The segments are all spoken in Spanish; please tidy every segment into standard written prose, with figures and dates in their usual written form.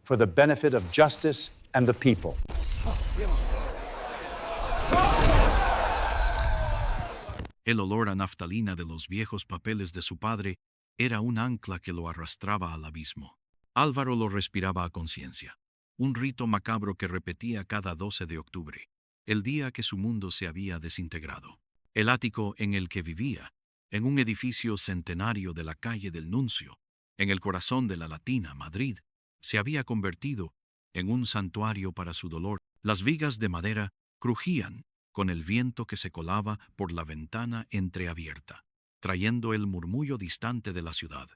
for the benefit of justice and the people. El olor a naftalina de los viejos papeles de su padre era un ancla que lo arrastraba al abismo. Álvaro lo respiraba a conciencia, un rito macabro que repetía cada 12 de octubre, el día que su mundo se había desintegrado. El ático en el que vivía, en un edificio centenario de la calle del Nuncio, en el corazón de la Latina, Madrid, se había convertido en un santuario para su dolor. Las vigas de madera crujían con el viento que se colaba por la ventana entreabierta, trayendo el murmullo distante de la ciudad,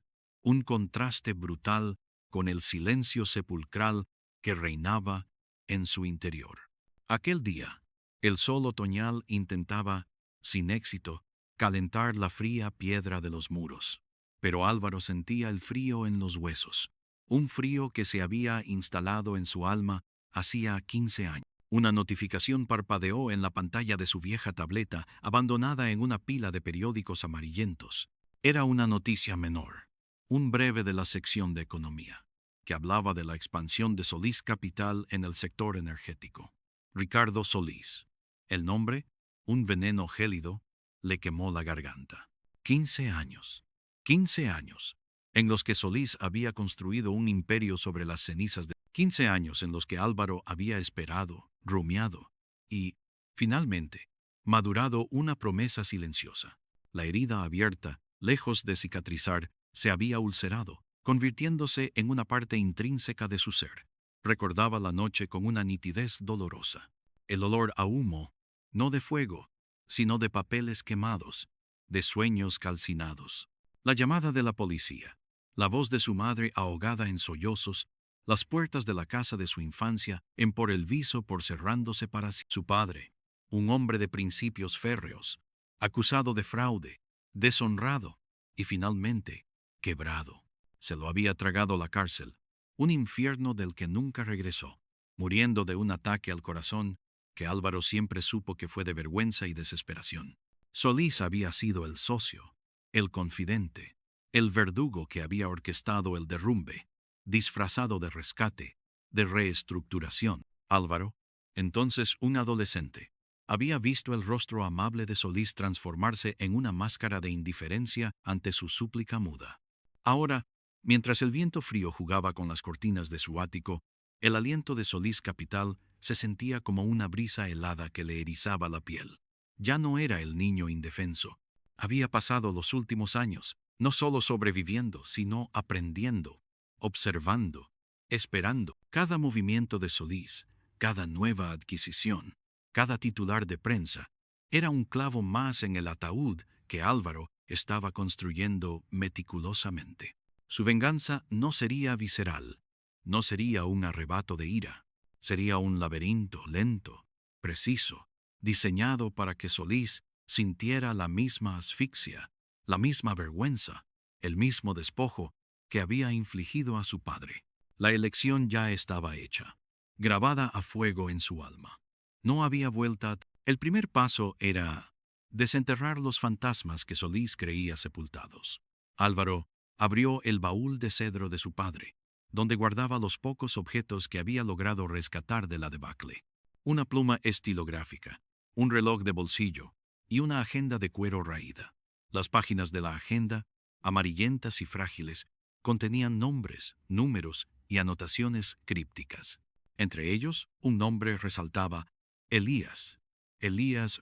un contraste brutal con el silencio sepulcral que reinaba en su interior. Aquel día, el sol otoñal intentaba, sin éxito, calentar la fría piedra de los muros, pero Álvaro sentía el frío en los huesos, un frío que se había instalado en su alma hacía 15 años. Una notificación parpadeó en la pantalla de su vieja tableta, abandonada en una pila de periódicos amarillentos. Era una noticia menor, un breve de la sección de economía, que hablaba de la expansión de Solís Capital en el sector energético. Ricardo Solís. El nombre, un veneno gélido, le quemó la garganta. 15 años. 15 años, en los que Solís había construido un imperio sobre las cenizas de 15 años en los que Álvaro había esperado, rumiado y, finalmente, madurado una promesa silenciosa. La herida abierta, lejos de cicatrizar, se había ulcerado, convirtiéndose en una parte intrínseca de su ser. Recordaba la noche con una nitidez dolorosa. El olor a humo, no de fuego, sino de papeles quemados, de sueños calcinados. La llamada de la policía, la voz de su madre ahogada en sollozos, las puertas de la casa de su infancia en por el viso por cerrándose para sí. Su padre, un hombre de principios férreos, acusado de fraude, deshonrado y finalmente quebrado. Se lo había tragado la cárcel, un infierno del que nunca regresó, muriendo de un ataque al corazón que Álvaro siempre supo que fue de vergüenza y desesperación. Solís había sido el socio, el confidente, el verdugo que había orquestado el derrumbe, disfrazado de rescate, de reestructuración. Álvaro, entonces un adolescente, había visto el rostro amable de Solís transformarse en una máscara de indiferencia ante su súplica muda. Ahora, mientras el viento frío jugaba con las cortinas de su ático, el aliento de Solís Capital se sentía como una brisa helada que le erizaba la piel. Ya no era el niño indefenso. Había pasado los últimos años, no solo sobreviviendo, sino aprendiendo, observando, esperando. Cada movimiento de Solís, cada nueva adquisición, cada titular de prensa, era un clavo más en el ataúd que Álvaro estaba construyendo meticulosamente. Su venganza no sería visceral, no sería un arrebato de ira, sería un laberinto lento, preciso, diseñado para que Solís sintiera la misma asfixia, la misma vergüenza, el mismo despojo que había infligido a su padre. La elección ya estaba hecha, grabada a fuego en su alma. No había vuelta. El primer paso era desenterrar los fantasmas que Solís creía sepultados. Álvaro abrió el baúl de cedro de su padre, donde guardaba los pocos objetos que había logrado rescatar de la debacle. Una pluma estilográfica, un reloj de bolsillo y una agenda de cuero raída. Las páginas de la agenda, amarillentas y frágiles, contenían nombres, números y anotaciones crípticas. Entre ellos, un nombre resaltaba: Elías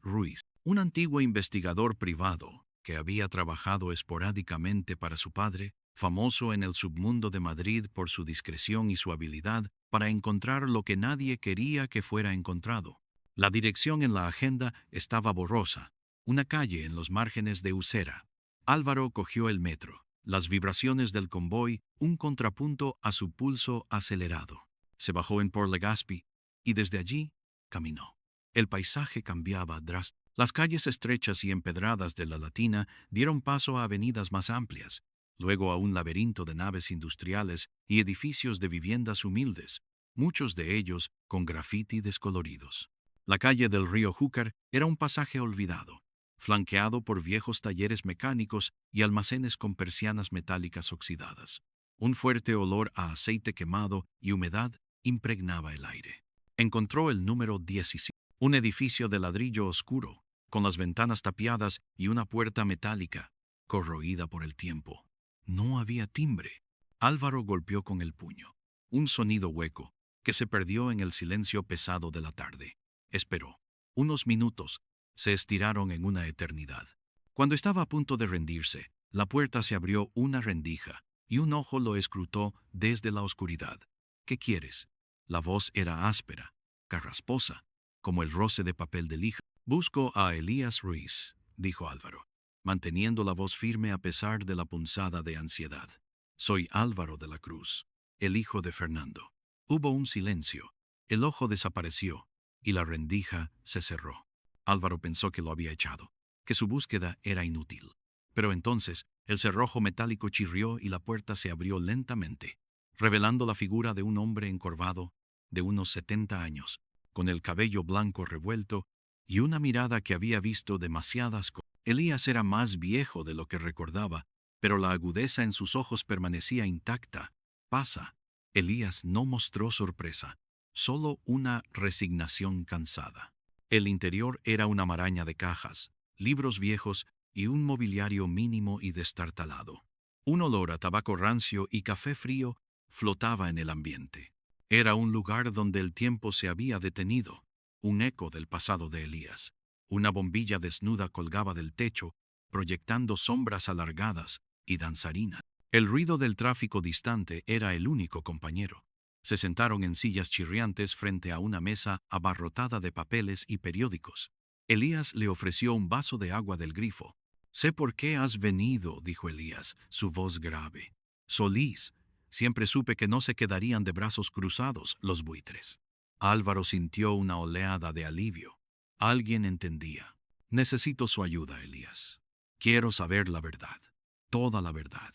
Ruiz, un antiguo investigador privado que había trabajado esporádicamente para su padre, famoso en el submundo de Madrid por su discreción y su habilidad para encontrar lo que nadie quería que fuera encontrado. La dirección en la agenda estaba borrosa, una calle en los márgenes de Usera. Álvaro cogió el metro, las vibraciones del convoy, un contrapunto a su pulso acelerado. Se bajó en Port Legazpi y desde allí caminó. El paisaje cambiaba drásticamente. Las calles estrechas y empedradas de la Latina dieron paso a avenidas más amplias, luego a un laberinto de naves industriales y edificios de viviendas humildes, muchos de ellos con grafiti descoloridos. La calle del río Júcar era un pasaje olvidado, flanqueado por viejos talleres mecánicos y almacenes con persianas metálicas oxidadas. Un fuerte olor a aceite quemado y humedad impregnaba el aire. Encontró el número 17, un edificio de ladrillo oscuro, con las ventanas tapiadas y una puerta metálica, corroída por el tiempo. No había timbre. Álvaro golpeó con el puño. Un sonido hueco, que se perdió en el silencio pesado de la tarde. Esperó. Unos minutos se estiraron en una eternidad. Cuando estaba a punto de rendirse, la puerta se abrió una rendija, y un ojo lo escrutó desde la oscuridad. ¿Qué quieres? La voz era áspera, carrasposa, como el roce de papel de lija. Busco a Elías Ruiz, dijo Álvaro, manteniendo la voz firme a pesar de la punzada de ansiedad. Soy Álvaro de la Cruz, el hijo de Fernando. Hubo un silencio. El ojo desapareció, y la rendija se cerró. Álvaro pensó que lo había echado, que su búsqueda era inútil. Pero entonces, el cerrojo metálico chirrió y la puerta se abrió lentamente, revelando la figura de un hombre encorvado, de unos 70 años, con el cabello blanco revuelto y una mirada que había visto demasiadas cosas. Elías era más viejo de lo que recordaba, pero la agudeza en sus ojos permanecía intacta. Pasa. Elías no mostró sorpresa, solo una resignación cansada. El interior era una maraña de cajas, libros viejos y un mobiliario mínimo y destartalado. Un olor a tabaco rancio y café frío flotaba en el ambiente. Era un lugar donde el tiempo se había detenido, un eco del pasado de Elías. Una bombilla desnuda colgaba del techo, proyectando sombras alargadas y danzarinas. El ruido del tráfico distante era el único compañero. Se sentaron en sillas chirriantes frente a una mesa abarrotada de papeles y periódicos. Elías le ofreció un vaso de agua del grifo. «Sé por qué has venido», dijo Elías, su voz grave. «Solís, siempre supe que no se quedarían de brazos cruzados los buitres». Álvaro sintió una oleada de alivio. Alguien entendía. «Necesito su ayuda, Elías. Quiero saber la verdad, toda la verdad,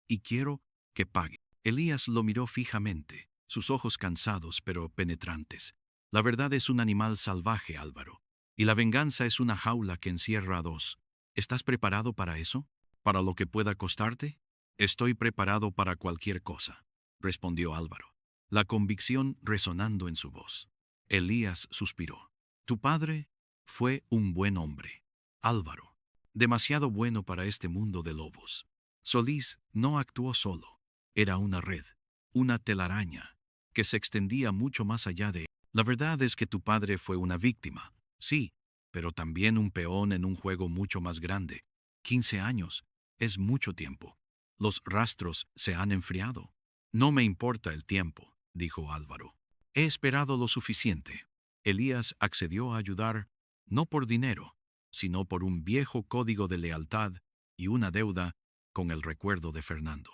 y quiero que pague». Elías lo miró fijamente, sus ojos cansados pero penetrantes. «La verdad es un animal salvaje, Álvaro, y la venganza es una jaula que encierra a dos. ¿Estás preparado para eso? ¿Para lo que pueda costarte?» «Estoy preparado para cualquier cosa», respondió Álvaro, la convicción resonando en su voz. Elías suspiró. «Tu padre fue un buen hombre, Álvaro, demasiado bueno para este mundo de lobos». Solís no actuó solo. Era una red, una telaraña, que se extendía mucho más allá de él. «La verdad es que tu padre fue una víctima, sí, pero también un peón en un juego mucho más grande. 15 años es mucho tiempo. Los rastros se han enfriado». «No me importa el tiempo», dijo Álvaro. «He esperado lo suficiente». Elías accedió a ayudar, no por dinero, sino por un viejo código de lealtad y una deuda con el recuerdo de Fernando.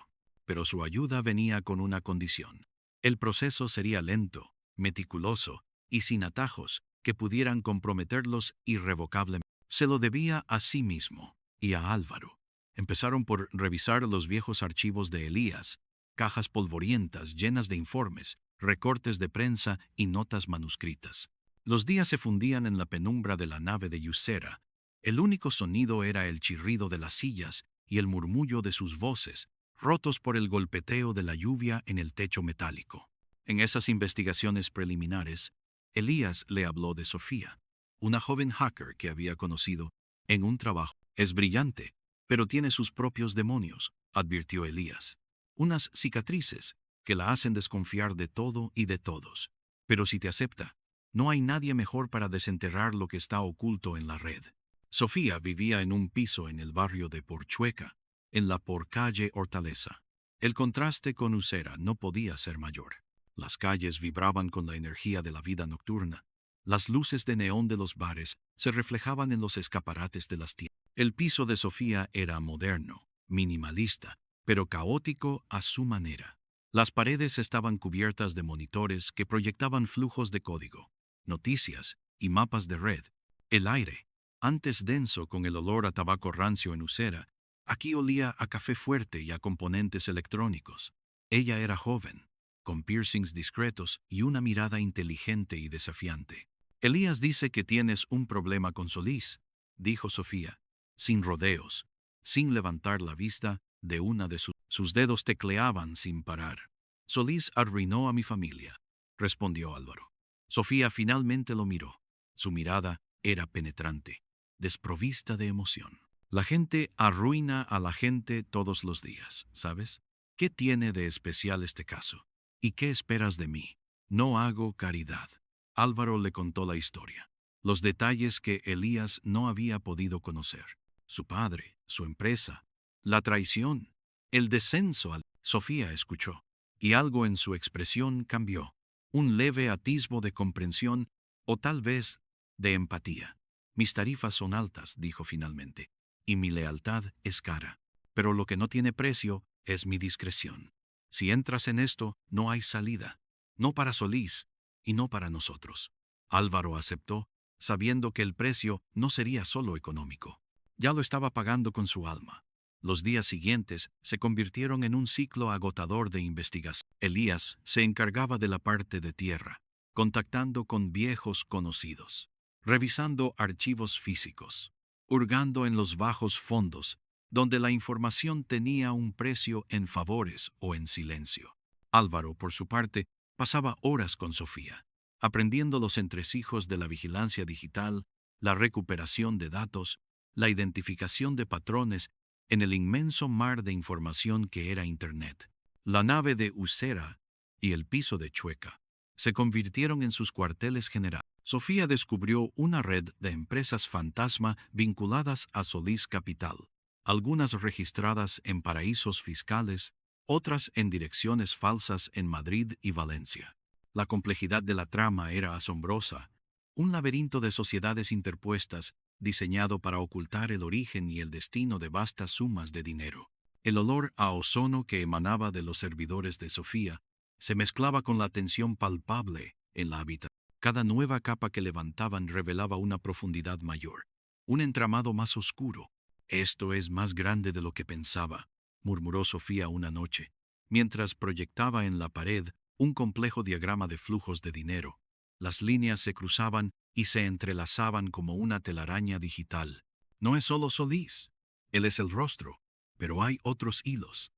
Pero su ayuda venía con una condición. El proceso sería lento, meticuloso y sin atajos que pudieran comprometerlos irrevocablemente. Se lo debía a sí mismo y a Álvaro. Empezaron por revisar los viejos archivos de Elías, cajas polvorientas llenas de informes, recortes de prensa y notas manuscritas. Los días se fundían en la penumbra de la nave de Yusera. El único sonido era el chirrido de las sillas y el murmullo de sus voces, rotos por el golpeteo de la lluvia en el techo metálico. En esas investigaciones preliminares, Elías le habló de Sofía, una joven hacker que había conocido en un trabajo. «Es brillante, pero tiene sus propios demonios», advirtió Elías. «Unas cicatrices que la hacen desconfiar de todo y de todos. Pero si te acepta, no hay nadie mejor para desenterrar lo que está oculto en la red». Sofía vivía en un piso en el barrio de Porchueca, en la porcalle Hortaleza. El contraste con Usera no podía ser mayor. Las calles vibraban con la energía de la vida nocturna. Las luces de neón de los bares se reflejaban en los escaparates de las tiendas. El piso de Sofía era moderno, minimalista, pero caótico a su manera. Las paredes estaban cubiertas de monitores que proyectaban flujos de código, noticias y mapas de red. El aire, antes denso con el olor a tabaco rancio en Usera, aquí olía a café fuerte y a componentes electrónicos. Ella era joven, con piercings discretos y una mirada inteligente y desafiante. «Elías dice que tienes un problema con Solís», dijo Sofía, sin rodeos, sin levantar la vista de una de sus dedos tecleaban sin parar. Solís arruinó a mi familia, respondió Álvaro. Sofía finalmente lo miró. Su mirada era penetrante, desprovista de emoción. La gente arruina a la gente todos los días, ¿sabes? ¿Qué tiene de especial este caso? ¿Y qué esperas de mí? No hago caridad. Álvaro le contó la historia. Los detalles que Elías no había podido conocer. Su padre, su empresa, la traición, el descenso. Sofía escuchó, y algo en su expresión cambió. Un leve atisbo de comprensión, o tal vez de empatía. Mis tarifas son altas, dijo finalmente, y mi lealtad es cara. Pero lo que no tiene precio es mi discreción. Si entras en esto, no hay salida. No para Solís, y no para nosotros. Álvaro aceptó, sabiendo que el precio no sería solo económico. Ya lo estaba pagando con su alma. Los días siguientes se convirtieron en un ciclo agotador de investigación. Elías se encargaba de la parte de tierra, contactando con viejos conocidos, revisando archivos físicos, hurgando en los bajos fondos, donde la información tenía un precio en favores o en silencio. Álvaro, por su parte, pasaba horas con Sofía, aprendiendo los entresijos de la vigilancia digital, la recuperación de datos, la identificación de patrones en el inmenso mar de información que era Internet. La nave de Usera y el piso de Chueca se convirtieron en sus cuarteles generales. Sofía descubrió una red de empresas fantasma vinculadas a Solís Capital, algunas registradas en paraísos fiscales, otras en direcciones falsas en Madrid y Valencia. La complejidad de la trama era asombrosa, un laberinto de sociedades interpuestas diseñado para ocultar el origen y el destino de vastas sumas de dinero. El olor a ozono que emanaba de los servidores de Sofía se mezclaba con la tensión palpable en la habitación. Cada nueva capa que levantaban revelaba una profundidad mayor, un entramado más oscuro. Esto es más grande de lo que pensaba, murmuró Sofía una noche, mientras proyectaba en la pared un complejo diagrama de flujos de dinero. Las líneas se cruzaban y se entrelazaban como una telaraña digital. No es solo Solís, él es el rostro, pero hay otros hilos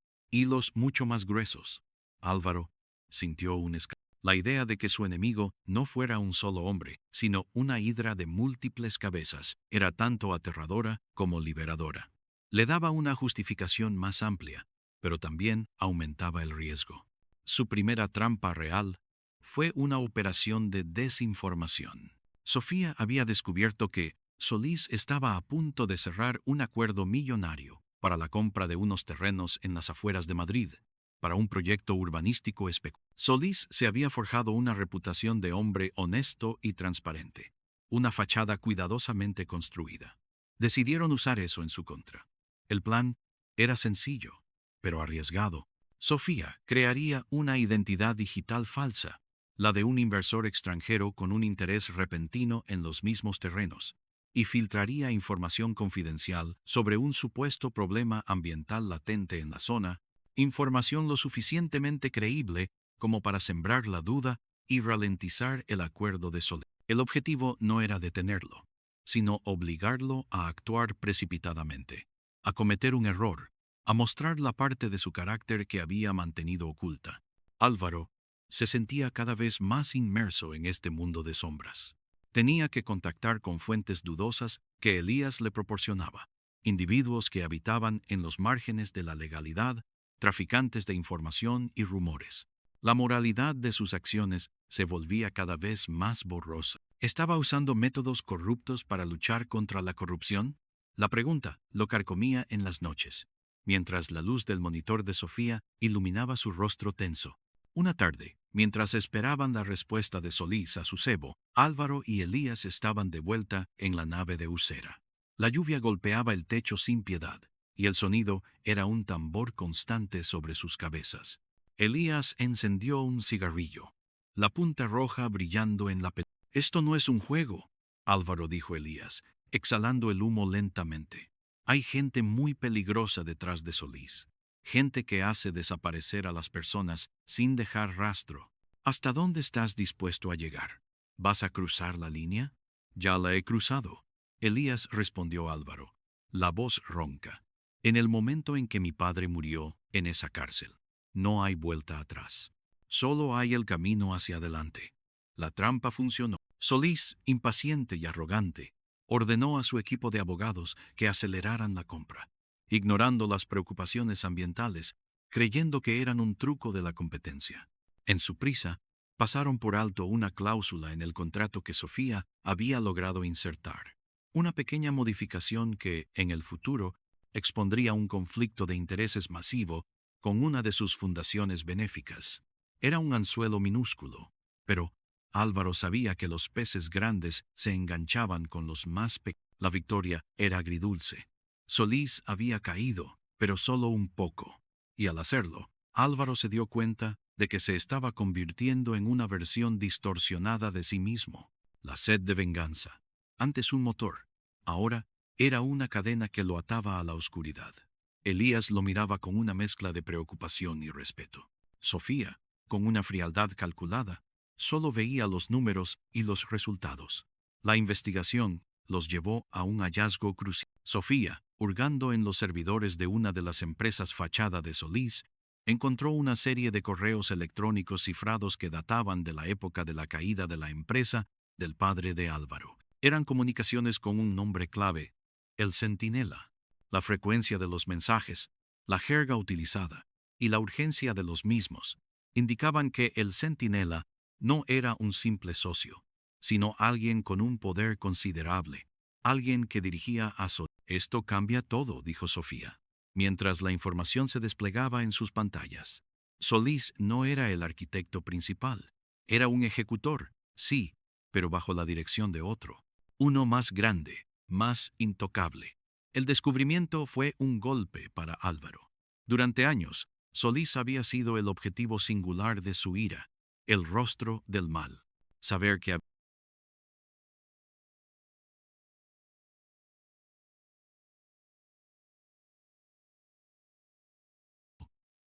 mucho más gruesos. Álvaro sintió un escalofrío. La idea de que su enemigo no fuera un solo hombre, sino una hidra de múltiples cabezas, era tanto aterradora como liberadora. Le daba una justificación más amplia, pero también aumentaba el riesgo. Su primera trampa real fue una operación de desinformación. Sofía había descubierto que Solís estaba a punto de cerrar un acuerdo millonario para la compra de unos terrenos en las afueras de Madrid, para un proyecto urbanístico especulativo. Solís se había forjado una reputación de hombre honesto y transparente, una fachada cuidadosamente construida. Decidieron usar eso en su contra. El plan era sencillo, pero arriesgado. Sofía crearía una identidad digital falsa, la de un inversor extranjero con un interés repentino en los mismos terrenos, y filtraría información confidencial sobre un supuesto problema ambiental latente en la zona, información lo suficientemente creíble como para sembrar la duda y ralentizar el acuerdo de Solís. El objetivo no era detenerlo, sino obligarlo a actuar precipitadamente, a cometer un error, a mostrar la parte de su carácter que había mantenido oculta. Álvaro se sentía cada vez más inmerso en este mundo de sombras. Tenía que contactar con fuentes dudosas que Elías le proporcionaba, individuos que habitaban en los márgenes de la legalidad, traficantes de información y rumores. La moralidad de sus acciones se volvía cada vez más borrosa. ¿Estaba usando métodos corruptos para luchar contra la corrupción? La pregunta lo carcomía en las noches, mientras la luz del monitor de Sofía iluminaba su rostro tenso. Una tarde, mientras esperaban la respuesta de Solís a su cebo, Álvaro y Elías estaban de vuelta en la nave de Usera. La lluvia golpeaba el techo sin piedad, y el sonido era un tambor constante sobre sus cabezas. Elías encendió un cigarrillo, la punta roja brillando en la penumbra. «Esto no es un juego», Álvaro dijo Elías, exhalando el humo lentamente. «Hay gente muy peligrosa detrás de Solís. Gente que hace desaparecer a las personas sin dejar rastro. ¿Hasta dónde estás dispuesto a llegar? ¿Vas a cruzar la línea?» «Ya la he cruzado», Elías respondió Álvaro, la voz ronca. En el momento en que mi padre murió en esa cárcel, no hay vuelta atrás. Solo hay el camino hacia adelante. La trampa funcionó. Solís, impaciente y arrogante, ordenó a su equipo de abogados que aceleraran la compra, ignorando las preocupaciones ambientales, creyendo que eran un truco de la competencia. En su prisa, pasaron por alto una cláusula en el contrato que Sofía había logrado insertar. Una pequeña modificación que, en el futuro, expondría un conflicto de intereses masivo con una de sus fundaciones benéficas. Era un anzuelo minúsculo, pero Álvaro sabía que los peces grandes se enganchaban con los más pequeños. La victoria era agridulce. Solís había caído, pero solo un poco, y al hacerlo, Álvaro se dio cuenta de que se estaba convirtiendo en una versión distorsionada de sí mismo. La sed de venganza, antes un motor, ahora era una cadena que lo ataba a la oscuridad. Elías lo miraba con una mezcla de preocupación y respeto. Sofía, con una frialdad calculada, solo veía los números y los resultados. La investigación los llevó a un hallazgo crucial. Sofía, hurgando en los servidores de una de las empresas fachada de Solís, encontró una serie de correos electrónicos cifrados que databan de la época de la caída de la empresa del padre de Álvaro. Eran comunicaciones con un nombre clave: el Centinela. La frecuencia de los mensajes, la jerga utilizada y la urgencia de los mismos indicaban que el Centinela no era un simple socio, sino alguien con un poder considerable, alguien que dirigía a Solís. Esto cambia todo, dijo Sofía, mientras la información se desplegaba en sus pantallas. Solís no era el arquitecto principal, era un ejecutor, sí, pero bajo la dirección de otro, uno más grande, más intocable. El descubrimiento fue un golpe para Álvaro. Durante años, Solís había sido el objetivo singular de su ira, el rostro del mal. Saber que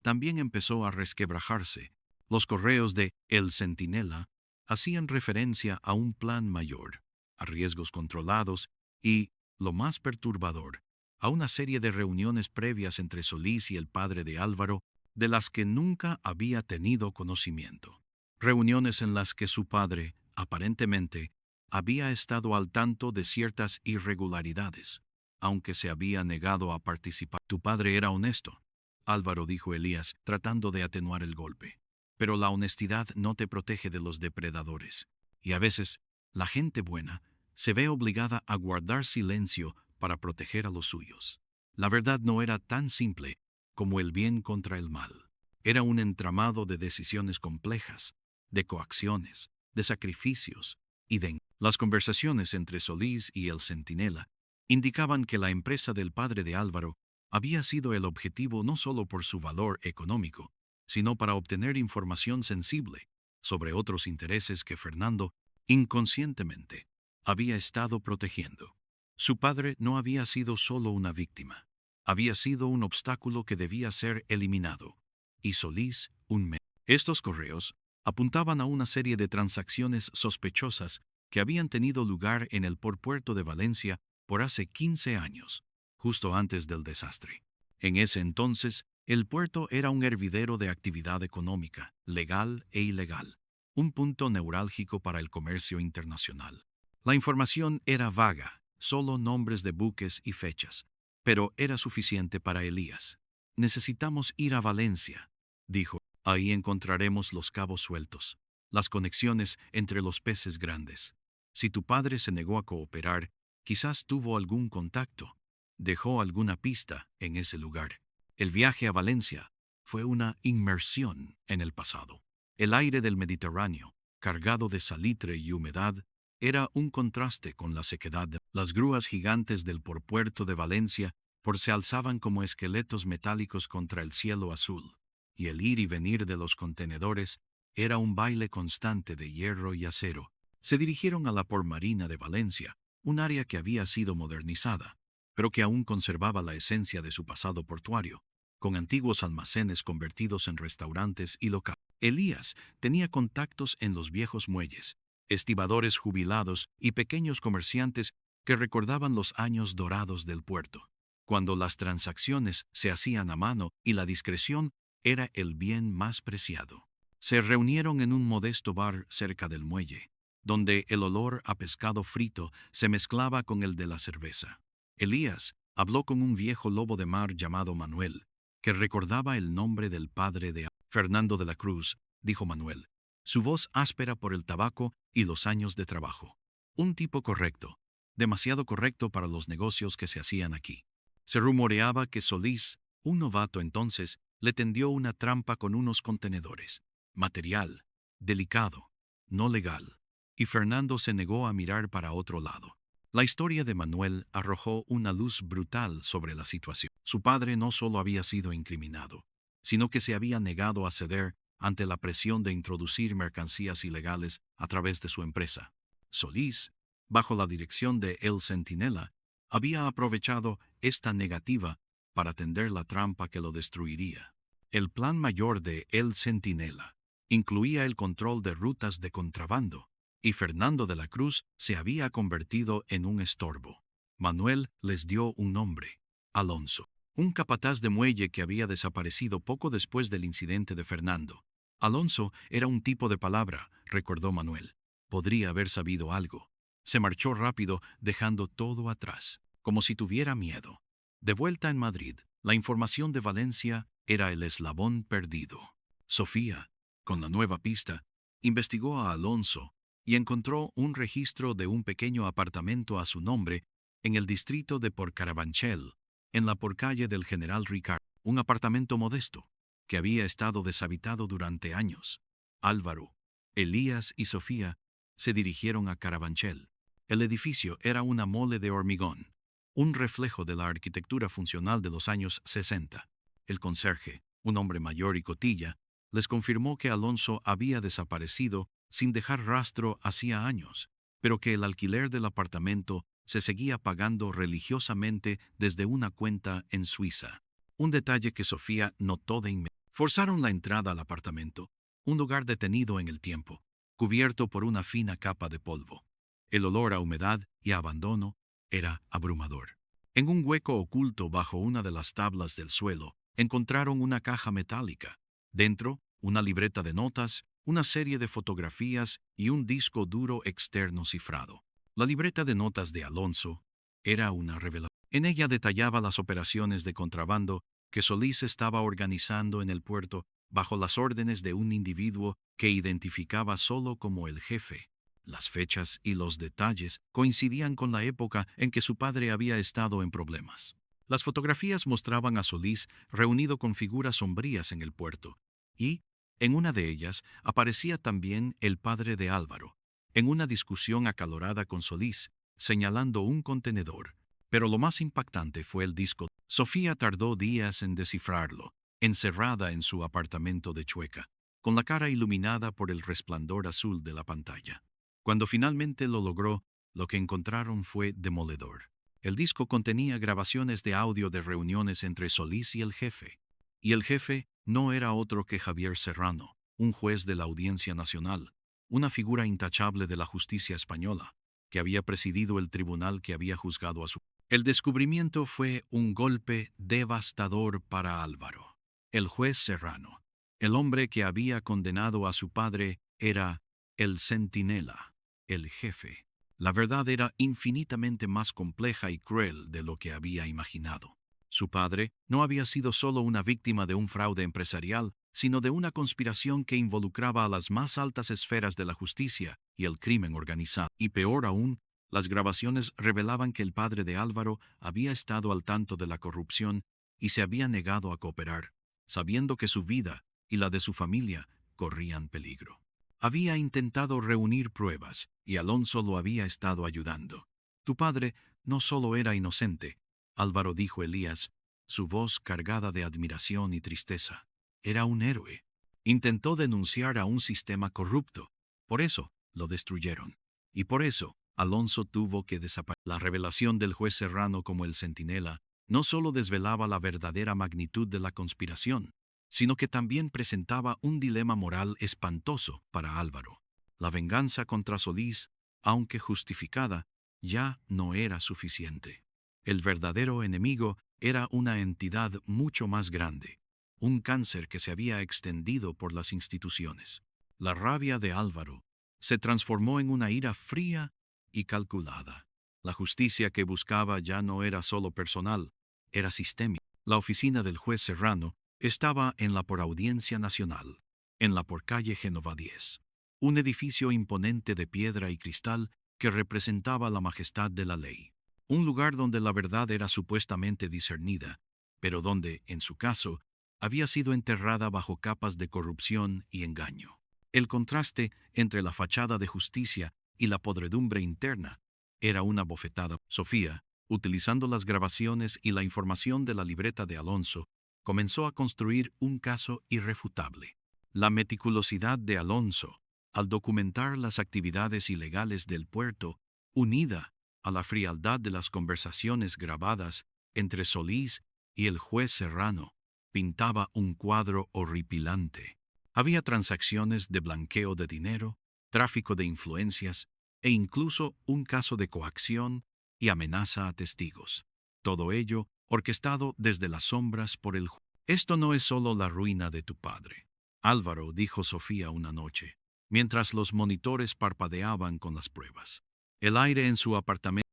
también empezó a resquebrajarse. Los correos de El Centinela hacían referencia a un plan mayor, a riesgos controlados y, lo más perturbador, a una serie de reuniones previas entre Solís y el padre de Álvaro de las que nunca había tenido conocimiento. Reuniones en las que su padre, aparentemente, había estado al tanto de ciertas irregularidades, aunque se había negado a participar. Tu padre era honesto, Álvaro, dijo Elías, tratando de atenuar el golpe. Pero la honestidad no te protege de los depredadores. Y a veces, la gente buena se ve obligada a guardar silencio para proteger a los suyos. La verdad no era tan simple como el bien contra el mal. Era un entramado de decisiones complejas, de coacciones, de sacrificios y de... Las conversaciones entre Solís y el Centinela indicaban que la empresa del padre de Álvaro había sido el objetivo no solo por su valor económico, sino para obtener información sensible sobre otros intereses que Fernando, inconscientemente, había estado protegiendo. Su padre no había sido solo una víctima, había sido un obstáculo que debía ser eliminado, y Solís un medio. Estos correos apuntaban a una serie de transacciones sospechosas que habían tenido lugar en el porpuerto de Valencia por hace 15 años, justo antes del desastre. En ese entonces, el puerto era un hervidero de actividad económica, legal e ilegal, un punto neurálgico para el comercio internacional. La información era vaga, solo nombres de buques y fechas, pero era suficiente para Elías. Necesitamos ir a Valencia, dijo. Ahí encontraremos los cabos sueltos, las conexiones entre los peces grandes. Si tu padre se negó a cooperar, quizás tuvo algún contacto, dejó alguna pista en ese lugar. El viaje a Valencia fue una inmersión en el pasado. El aire del Mediterráneo, cargado de salitre y humedad, era un contraste con la sequedad. Las grúas gigantes del porpuerto de Valencia se alzaban como esqueletos metálicos contra el cielo azul, y el ir y venir de los contenedores era un baile constante de hierro y acero. Se dirigieron a la Portmarina de Valencia, un área que había sido modernizada, pero que aún conservaba la esencia de su pasado portuario, con antiguos almacenes convertidos en restaurantes y locales. Elías tenía contactos en los viejos muelles, estibadores jubilados y pequeños comerciantes que recordaban los años dorados del puerto, cuando las transacciones se hacían a mano y la discreción era el bien más preciado. Se reunieron en un modesto bar cerca del muelle, donde el olor a pescado frito se mezclaba con el de la cerveza. Elías habló con un viejo lobo de mar llamado Manuel, que recordaba el nombre del padre de Fernando de la Cruz, dijo Manuel, su voz áspera por el tabaco y los años de trabajo. Un tipo correcto, demasiado correcto para los negocios que se hacían aquí. Se rumoreaba que Solís, un novato entonces, le tendió una trampa con unos contenedores. Material, delicado, no legal. Y Fernando se negó a mirar para otro lado. La historia de Manuel arrojó una luz brutal sobre la situación. Su padre no solo había sido incriminado, sino que se había negado a ceder ante la presión de introducir mercancías ilegales a través de su empresa. Solís, bajo la dirección de El Centinela, había aprovechado esta negativa para tender la trampa que lo destruiría. El plan mayor de El Centinela incluía el control de rutas de contrabando, y Fernando de la Cruz se había convertido en un estorbo. Manuel les dio un nombre: Alonso, un capataz de muelle que había desaparecido poco después del incidente de Fernando. Alonso era un tipo de palabra, recordó Manuel. Podría haber sabido algo. Se marchó rápido, dejando todo atrás, como si tuviera miedo. De vuelta en Madrid, la información de Valencia era el eslabón perdido. Sofía, con la nueva pista, investigó a Alonso y encontró un registro de un pequeño apartamento a su nombre en el distrito de Carabanchel, en la porcalle del General Ricard, un apartamento modesto que había estado deshabitado durante años. Álvaro, Elías y Sofía se dirigieron a Carabanchel. El edificio era una mole de hormigón, un reflejo de la arquitectura funcional de los años 60. El conserje, un hombre mayor y cotilla, les confirmó que Alonso había desaparecido sin dejar rastro hacía años, pero que el alquiler del apartamento se seguía pagando religiosamente desde una cuenta en Suiza. Un detalle que Sofía notó de inmediato. Forzaron la entrada al apartamento, un lugar detenido en el tiempo, cubierto por una fina capa de polvo. El olor a humedad y a abandono era abrumador. En un hueco oculto bajo una de las tablas del suelo, encontraron una caja metálica. Dentro, una libreta de notas, una serie de fotografías y un disco duro externo cifrado. La libreta de notas de Alonso era una revelación. En ella detallaba las operaciones de contrabando que Solís estaba organizando en el puerto bajo las órdenes de un individuo que identificaba solo como el jefe. Las fechas y los detalles coincidían con la época en que su padre había estado en problemas. Las fotografías mostraban a Solís reunido con figuras sombrías en el puerto, y, en una de ellas, aparecía también el padre de Álvaro, en una discusión acalorada con Solís, señalando un contenedor. Pero lo más impactante fue el disco. Sofía tardó días en descifrarlo, encerrada en su apartamento de Chueca, con la cara iluminada por el resplandor azul de la pantalla. Cuando finalmente lo logró, lo que encontraron fue demoledor. El disco contenía grabaciones de audio de reuniones entre Solís y el jefe. Y el jefe no era otro que Javier Serrano, un juez de la Audiencia Nacional, una figura intachable de la justicia española, que había presidido el tribunal que había juzgado a su... El descubrimiento fue un golpe devastador para Álvaro. El juez Serrano, el hombre que había condenado a su padre, era el centinela, el jefe. La verdad era infinitamente más compleja y cruel de lo que había imaginado. Su padre no había sido solo una víctima de un fraude empresarial, sino de una conspiración que involucraba a las más altas esferas de la justicia y el crimen organizado. Y peor aún, las grabaciones revelaban que el padre de Álvaro había estado al tanto de la corrupción y se había negado a cooperar, sabiendo que su vida y la de su familia corrían peligro. Había intentado reunir pruebas y Alonso lo había estado ayudando. Tu padre no solo era inocente, Álvaro, dijo Elías, su voz cargada de admiración y tristeza. Era un héroe. Intentó denunciar a un sistema corrupto. Por eso lo destruyeron. Y por eso Alonso tuvo que desaparecer. La revelación del juez Serrano como el centinela no solo desvelaba la verdadera magnitud de la conspiración, sino que también presentaba un dilema moral espantoso para Álvaro. La venganza contra Solís, aunque justificada, ya no era suficiente. El verdadero enemigo era una entidad mucho más grande, un cáncer que se había extendido por las instituciones. La rabia de Álvaro se transformó en una ira fría y calculada. La justicia que buscaba ya no era solo personal, era sistémica. La oficina del juez Serrano estaba en la por Audiencia Nacional, en la por calle Génova 10, un edificio imponente de piedra y cristal que representaba la majestad de la ley. Un lugar donde la verdad era supuestamente discernida, pero donde, en su caso, había sido enterrada bajo capas de corrupción y engaño. El contraste entre la fachada de justicia y la podredumbre interna era una bofetada. Sofía, utilizando las grabaciones y la información de la libreta de Alonso, comenzó a construir un caso irrefutable. La meticulosidad de Alonso, al documentar las actividades ilegales del puerto, unida a la frialdad de las conversaciones grabadas entre Solís y el juez Serrano, pintaba un cuadro horripilante. Había transacciones de blanqueo de dinero, tráfico de influencias e incluso un caso de coacción y amenaza a testigos. Todo ello orquestado desde las sombras por el juez. Esto no es solo la ruina de tu padre, Álvaro, dijo Sofía una noche, mientras los monitores parpadeaban con las pruebas. El aire en su apartamento.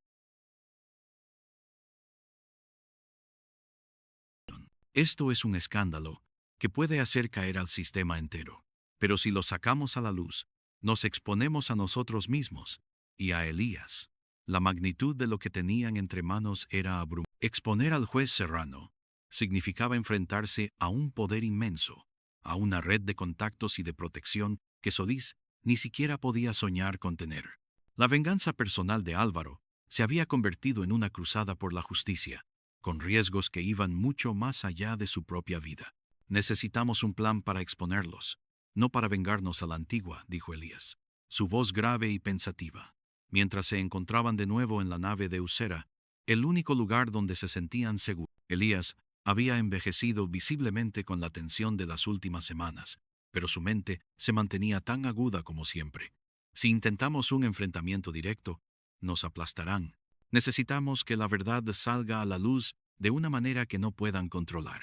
Esto es un escándalo que puede hacer caer al sistema entero, pero si lo sacamos a la luz, nos exponemos a nosotros mismos y a Elías. La magnitud de lo que tenían entre manos era abrumadora. Exponer al juez Serrano significaba enfrentarse a un poder inmenso, a una red de contactos y de protección que Solís ni siquiera podía soñar con tener. La venganza personal de Álvaro se había convertido en una cruzada por la justicia, con riesgos que iban mucho más allá de su propia vida. Necesitamos un plan para exponerlos, no para vengarnos a la antigua, dijo Elías, su voz grave y pensativa. Mientras se encontraban de nuevo en la nave de Usera, el único lugar donde se sentían seguros. Elías había envejecido visiblemente con la tensión de las últimas semanas, pero su mente se mantenía tan aguda como siempre. Si intentamos un enfrentamiento directo, nos aplastarán. Necesitamos que la verdad salga a la luz de una manera que no puedan controlar.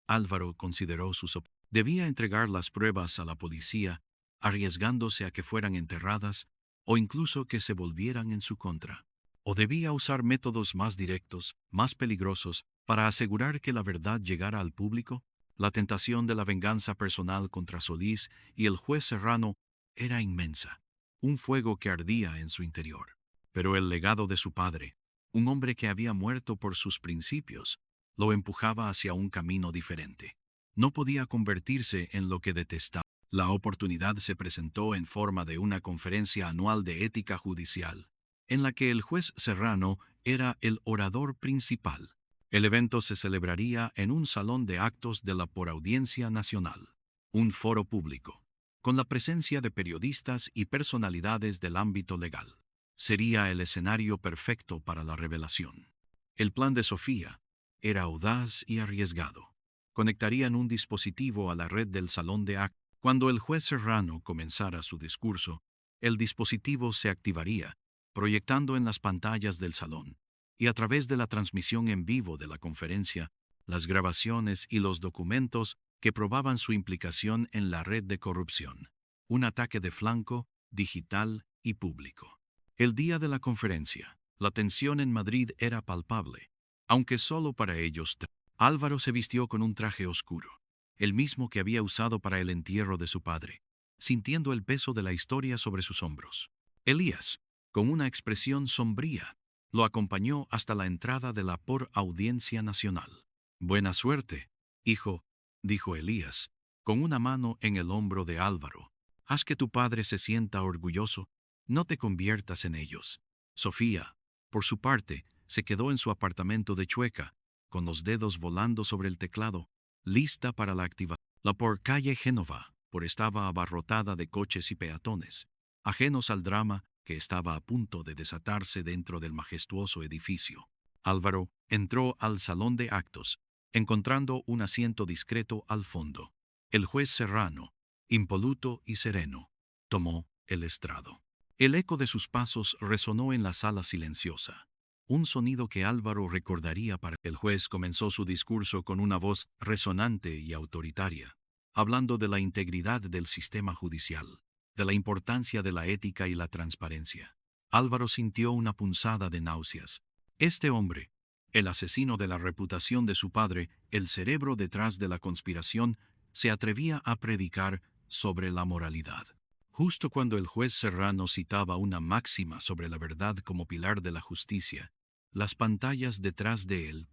Álvaro consideró sus opciones. Debía entregar las pruebas a la policía, arriesgándose a que fueran enterradas o incluso que se volvieran en su contra. O debía usar métodos más directos, más peligrosos, para asegurar que la verdad llegara al público. La tentación de la venganza personal contra Solís y el juez Serrano era inmensa, un fuego que ardía en su interior. Pero el legado de su padre, un hombre que había muerto por sus principios, lo empujaba hacia un camino diferente. No podía convertirse en lo que detestaba. La oportunidad se presentó en forma de una conferencia anual de ética judicial, en la que el juez Serrano era el orador principal. El evento se celebraría en un salón de actos de la por Audiencia Nacional, un foro público, con la presencia de periodistas y personalidades del ámbito legal. Sería el escenario perfecto para la revelación. El plan de Sofía era audaz y arriesgado. Conectarían un dispositivo a la red del salón de actos. Cuando el juez Serrano comenzara su discurso, el dispositivo se activaría, proyectando en las pantallas del salón, y a través de la transmisión en vivo de la conferencia, las grabaciones y los documentos que probaban su implicación en la red de corrupción. Un ataque de flanco, digital y público. El día de la conferencia, la tensión en Madrid era palpable, aunque solo para ellos. Álvaro se vistió con un traje oscuro, el mismo que había usado para el entierro de su padre, sintiendo el peso de la historia sobre sus hombros. Elías, con una expresión sombría, lo acompañó hasta la entrada de la por Audiencia Nacional. Buena suerte, hijo, dijo Elías, con una mano en el hombro de Álvaro. Haz que tu padre se sienta orgulloso, no te conviertas en ellos. Sofía, por su parte, se quedó en su apartamento de Chueca, con los dedos volando sobre el teclado, lista para la activación. La por calle Génova estaba abarrotada de coches y peatones, ajenos al drama que estaba a punto de desatarse dentro del majestuoso edificio. Álvaro entró al salón de actos, encontrando un asiento discreto al fondo. El juez Serrano, impoluto y sereno, tomó el estrado. El eco de sus pasos resonó en la sala silenciosa. un sonido que Álvaro recordaría para el juez comenzó su discurso con una voz resonante y autoritaria, hablando de la integridad del sistema judicial, de la importancia de la ética y la transparencia. Álvaro sintió una punzada de náuseas. Este hombre, el asesino de la reputación de su padre, el cerebro detrás de la conspiración, se atrevía a predicar sobre la moralidad. Justo cuando el juez Serrano citaba una máxima sobre la verdad como pilar de la justicia, las pantallas detrás de él,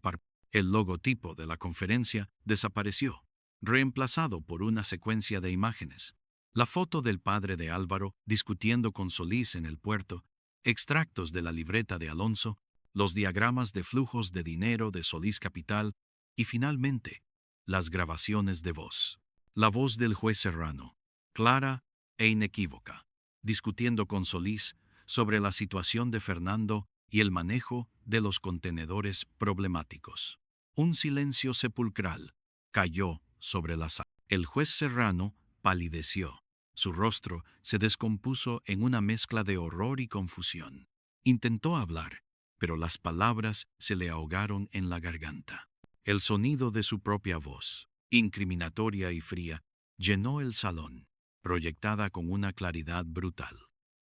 el logotipo de la conferencia desapareció, reemplazado por una secuencia de imágenes. La foto del padre de Álvaro discutiendo con Solís en el puerto, extractos de la libreta de Alonso, los diagramas de flujos de dinero de Solís Capital y finalmente, las grabaciones de voz. La voz del juez Serrano, clara e inequívoca, discutiendo con Solís sobre la situación de Fernando y el manejo de los contenedores problemáticos. Un silencio sepulcral cayó sobre la sala. El juez Serrano palideció. Su rostro se descompuso en una mezcla de horror y confusión. Intentó hablar, pero las palabras se le ahogaron en la garganta. El sonido de su propia voz, incriminatoria y fría, llenó el salón, proyectada con una claridad brutal.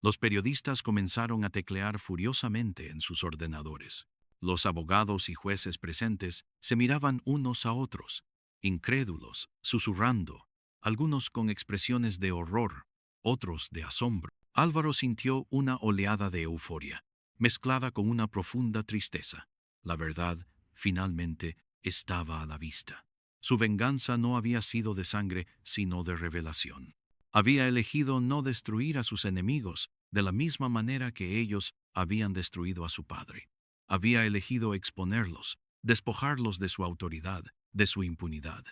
Los periodistas comenzaron a teclear furiosamente en sus ordenadores. Los abogados y jueces presentes se miraban unos a otros, incrédulos, susurrando, algunos con expresiones de horror, otros de asombro. Álvaro sintió una oleada de euforia, mezclada con una profunda tristeza. La verdad, finalmente, estaba a la vista. Su venganza no había sido de sangre, sino de revelación. Había elegido no destruir a sus enemigos de la misma manera que ellos habían destruido a su padre. Había elegido exponerlos, despojarlos de su autoridad, de su impunidad.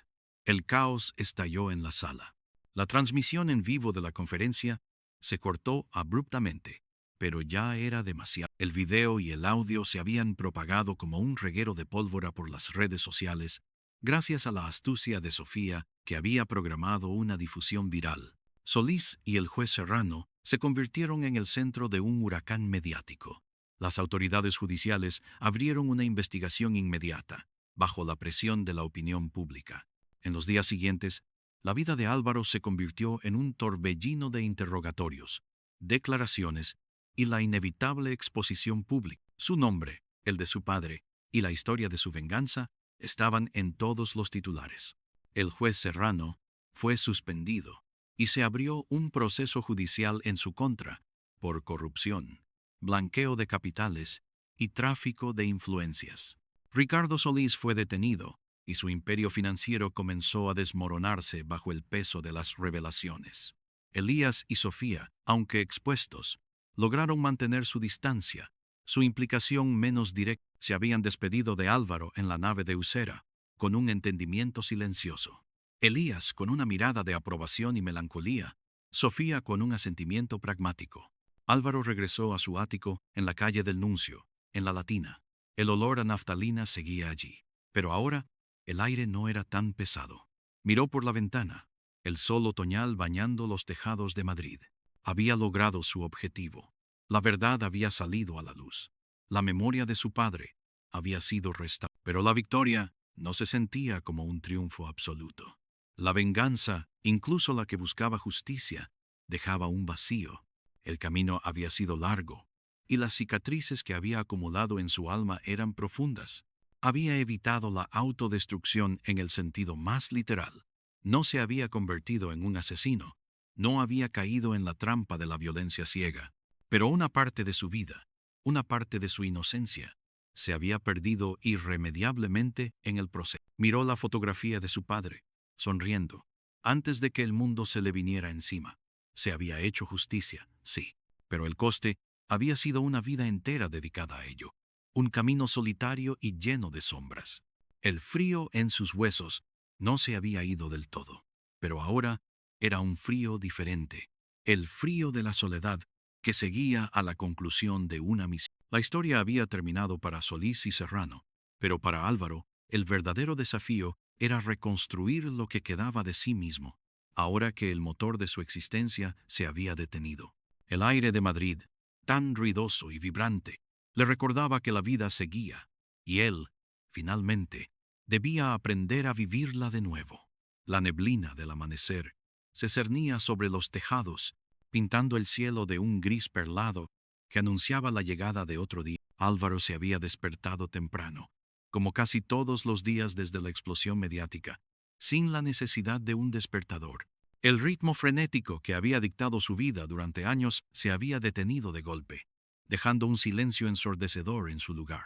El caos estalló en la sala. La transmisión en vivo de la conferencia se cortó abruptamente, pero ya era demasiado. El video y el audio se habían propagado como un reguero de pólvora por las redes sociales, gracias a la astucia de Sofía, que había programado una difusión viral. Solís y el juez Serrano se convirtieron en el centro de un huracán mediático. Las autoridades judiciales abrieron una investigación inmediata, bajo la presión de la opinión pública. En los días siguientes, la vida de Álvaro se convirtió en un torbellino de interrogatorios, declaraciones y la inevitable exposición pública. Su nombre, el de su padre, y la historia de su venganza estaban en todos los titulares. El juez Serrano fue suspendido y se abrió un proceso judicial en su contra por corrupción, blanqueo de capitales y tráfico de influencias. Ricardo Solís fue detenido y su imperio financiero comenzó a desmoronarse bajo el peso de las revelaciones. Elías y Sofía, aunque expuestos, lograron mantener su distancia, su implicación menos directa. Se habían despedido de Álvaro en la nave de Usera, con un entendimiento silencioso. Elías con una mirada de aprobación y melancolía, Sofía con un asentimiento pragmático. Álvaro regresó a su ático en la calle del Nuncio, en la Latina. El olor a naftalina seguía allí, pero ahora el aire no era tan pesado. Miró por la ventana, el sol otoñal bañando los tejados de Madrid. Había logrado su objetivo. La verdad había salido a la luz. La memoria de su padre había sido restaurada. Pero la victoria no se sentía como un triunfo absoluto. La venganza, incluso la que buscaba justicia, dejaba un vacío. El camino había sido largo, y las cicatrices que había acumulado en su alma eran profundas. Había evitado la autodestrucción en el sentido más literal. No se había convertido en un asesino. No había caído en la trampa de la violencia ciega. Pero una parte de su vida, una parte de su inocencia, se había perdido irremediablemente en el proceso. Miró la fotografía de su padre, sonriendo, antes de que el mundo se le viniera encima. Se había hecho justicia, sí, pero el coste había sido una vida entera dedicada a ello. Un camino solitario y lleno de sombras. El frío en sus huesos no se había ido del todo, pero ahora era un frío diferente, el frío de la soledad que seguía a la conclusión de una misión. La historia había terminado para Solís y Serrano, pero para Álvaro, el verdadero desafío era reconstruir lo que quedaba de sí mismo, ahora que el motor de su existencia se había detenido. El aire de Madrid, tan ruidoso y vibrante, Le recordaba que la vida seguía, y él, finalmente, debía aprender a vivirla de nuevo. La neblina del amanecer se cernía sobre los tejados, pintando el cielo de un gris perlado que anunciaba la llegada de otro día. Álvaro se había despertado temprano, como casi todos los días desde la explosión mediática, sin la necesidad de un despertador. El ritmo frenético que había dictado su vida durante años se había detenido de golpe, dejando un silencio ensordecedor en su lugar.